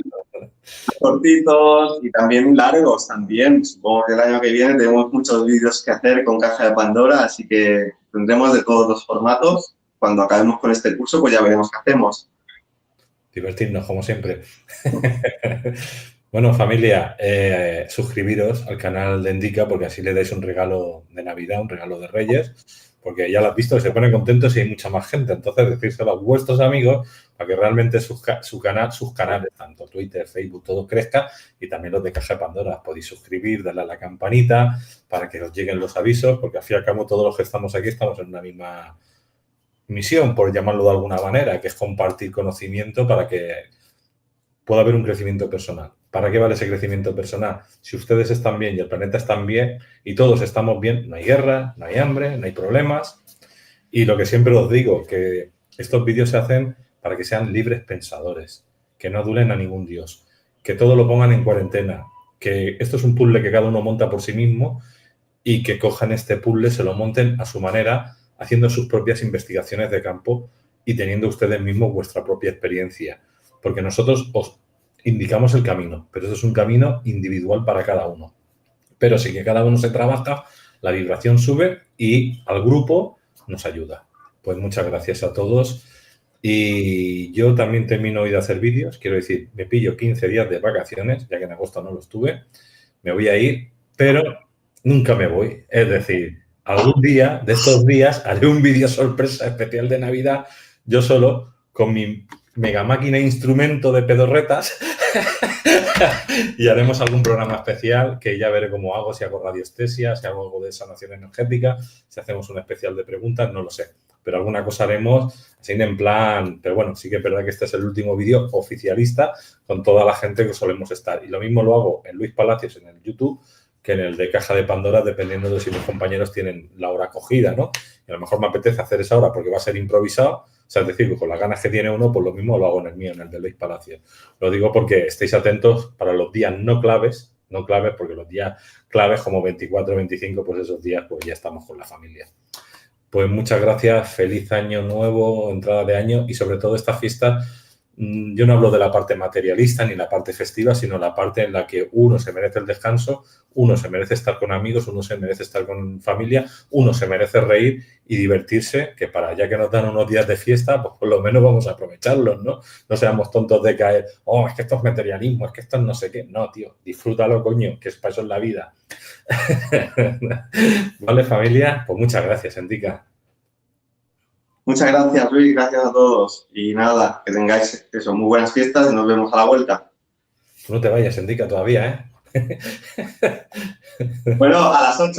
Cortitos y también largos también. Supongo que el año que viene tenemos muchos vídeos que hacer con Caja de Pandora, así que tendremos de todos los formatos. Cuando acabemos con este curso, pues ya veremos qué hacemos. Divertirnos, como siempre. Bueno, familia, suscribiros al canal de Endica porque así le dais un regalo de Navidad, un regalo de Reyes, porque ya lo has visto, se ponen contentos y hay mucha más gente. Entonces, decírselo a vuestros amigos para que realmente sus canales, tanto Twitter, Facebook, todo crezca y también los de Caja de Pandora. Podéis suscribir, darle a la campanita para que os lleguen los avisos, porque al fin y al cabo todos los que estamos aquí estamos en una misma misión, por llamarlo de alguna manera, que es compartir conocimiento para que pueda haber un crecimiento personal. ¿Para qué vale ese crecimiento personal? Si ustedes están bien y el planeta está bien y todos estamos bien, no hay guerra, no hay hambre, no hay problemas. Y lo que siempre os digo, que estos vídeos se hacen para que sean libres pensadores, que no adulen a ningún dios, que todo lo pongan en cuarentena, que esto es un puzzle que cada uno monta por sí mismo y que cojan este puzzle, se lo monten a su manera, haciendo sus propias investigaciones de campo y teniendo ustedes mismos vuestra propia experiencia. Porque nosotros os indicamos el camino, pero eso es un camino individual para cada uno. Pero sí que cada uno se trabaja, la vibración sube y al grupo nos ayuda. Pues muchas gracias a todos. Y yo también termino hoy de hacer vídeos. Quiero decir, me pillo 15 días de vacaciones, ya que en agosto no los tuve. Me voy a ir, pero nunca me voy. Es decir, algún día de estos días haré un vídeo sorpresa especial de Navidad, yo solo, con mi mega máquina instrumento de pedorretas y haremos algún programa especial que ya veré cómo hago, si hago radiestesia, si hago algo de sanación energética, si hacemos un especial de preguntas, no lo sé. Pero alguna cosa haremos así en plan, pero bueno, sí que es verdad que este es el último vídeo oficialista con toda la gente que solemos estar. Y lo mismo lo hago en Luis Palacios en el YouTube que en el de Caja de Pandora, dependiendo de si mis compañeros tienen la hora cogida, ¿no? Y a lo mejor me apetece hacer esa hora porque va a ser improvisado. O sea, es decir, que con las ganas que tiene uno, pues lo mismo lo hago en el mío, en el de Luis Palacios. Lo digo porque estéis atentos para los días no claves, porque los días claves como 24, 25, pues esos días pues ya estamos con la familia. Pues muchas gracias, feliz año nuevo, entrada de año y sobre todo esta fiesta. Yo no hablo de la parte materialista ni la parte festiva, sino la parte en la que uno se merece el descanso, uno se merece estar con amigos, uno se merece estar con familia, uno se merece reír y divertirse, que para ya que nos dan unos días de fiesta, pues por lo menos vamos a aprovecharlos, ¿no? No seamos tontos de caer, es que esto es materialismo, es que esto es no sé qué. No, tío, disfrútalo, coño, que es para eso en la vida. Vale, familia, pues muchas gracias, Endica. Muchas gracias, Luis, gracias a todos. Y nada, que tengáis eso, muy buenas fiestas y nos vemos a la vuelta. Tú no te vayas, Endica, todavía, ¿eh? Bueno, a las 8.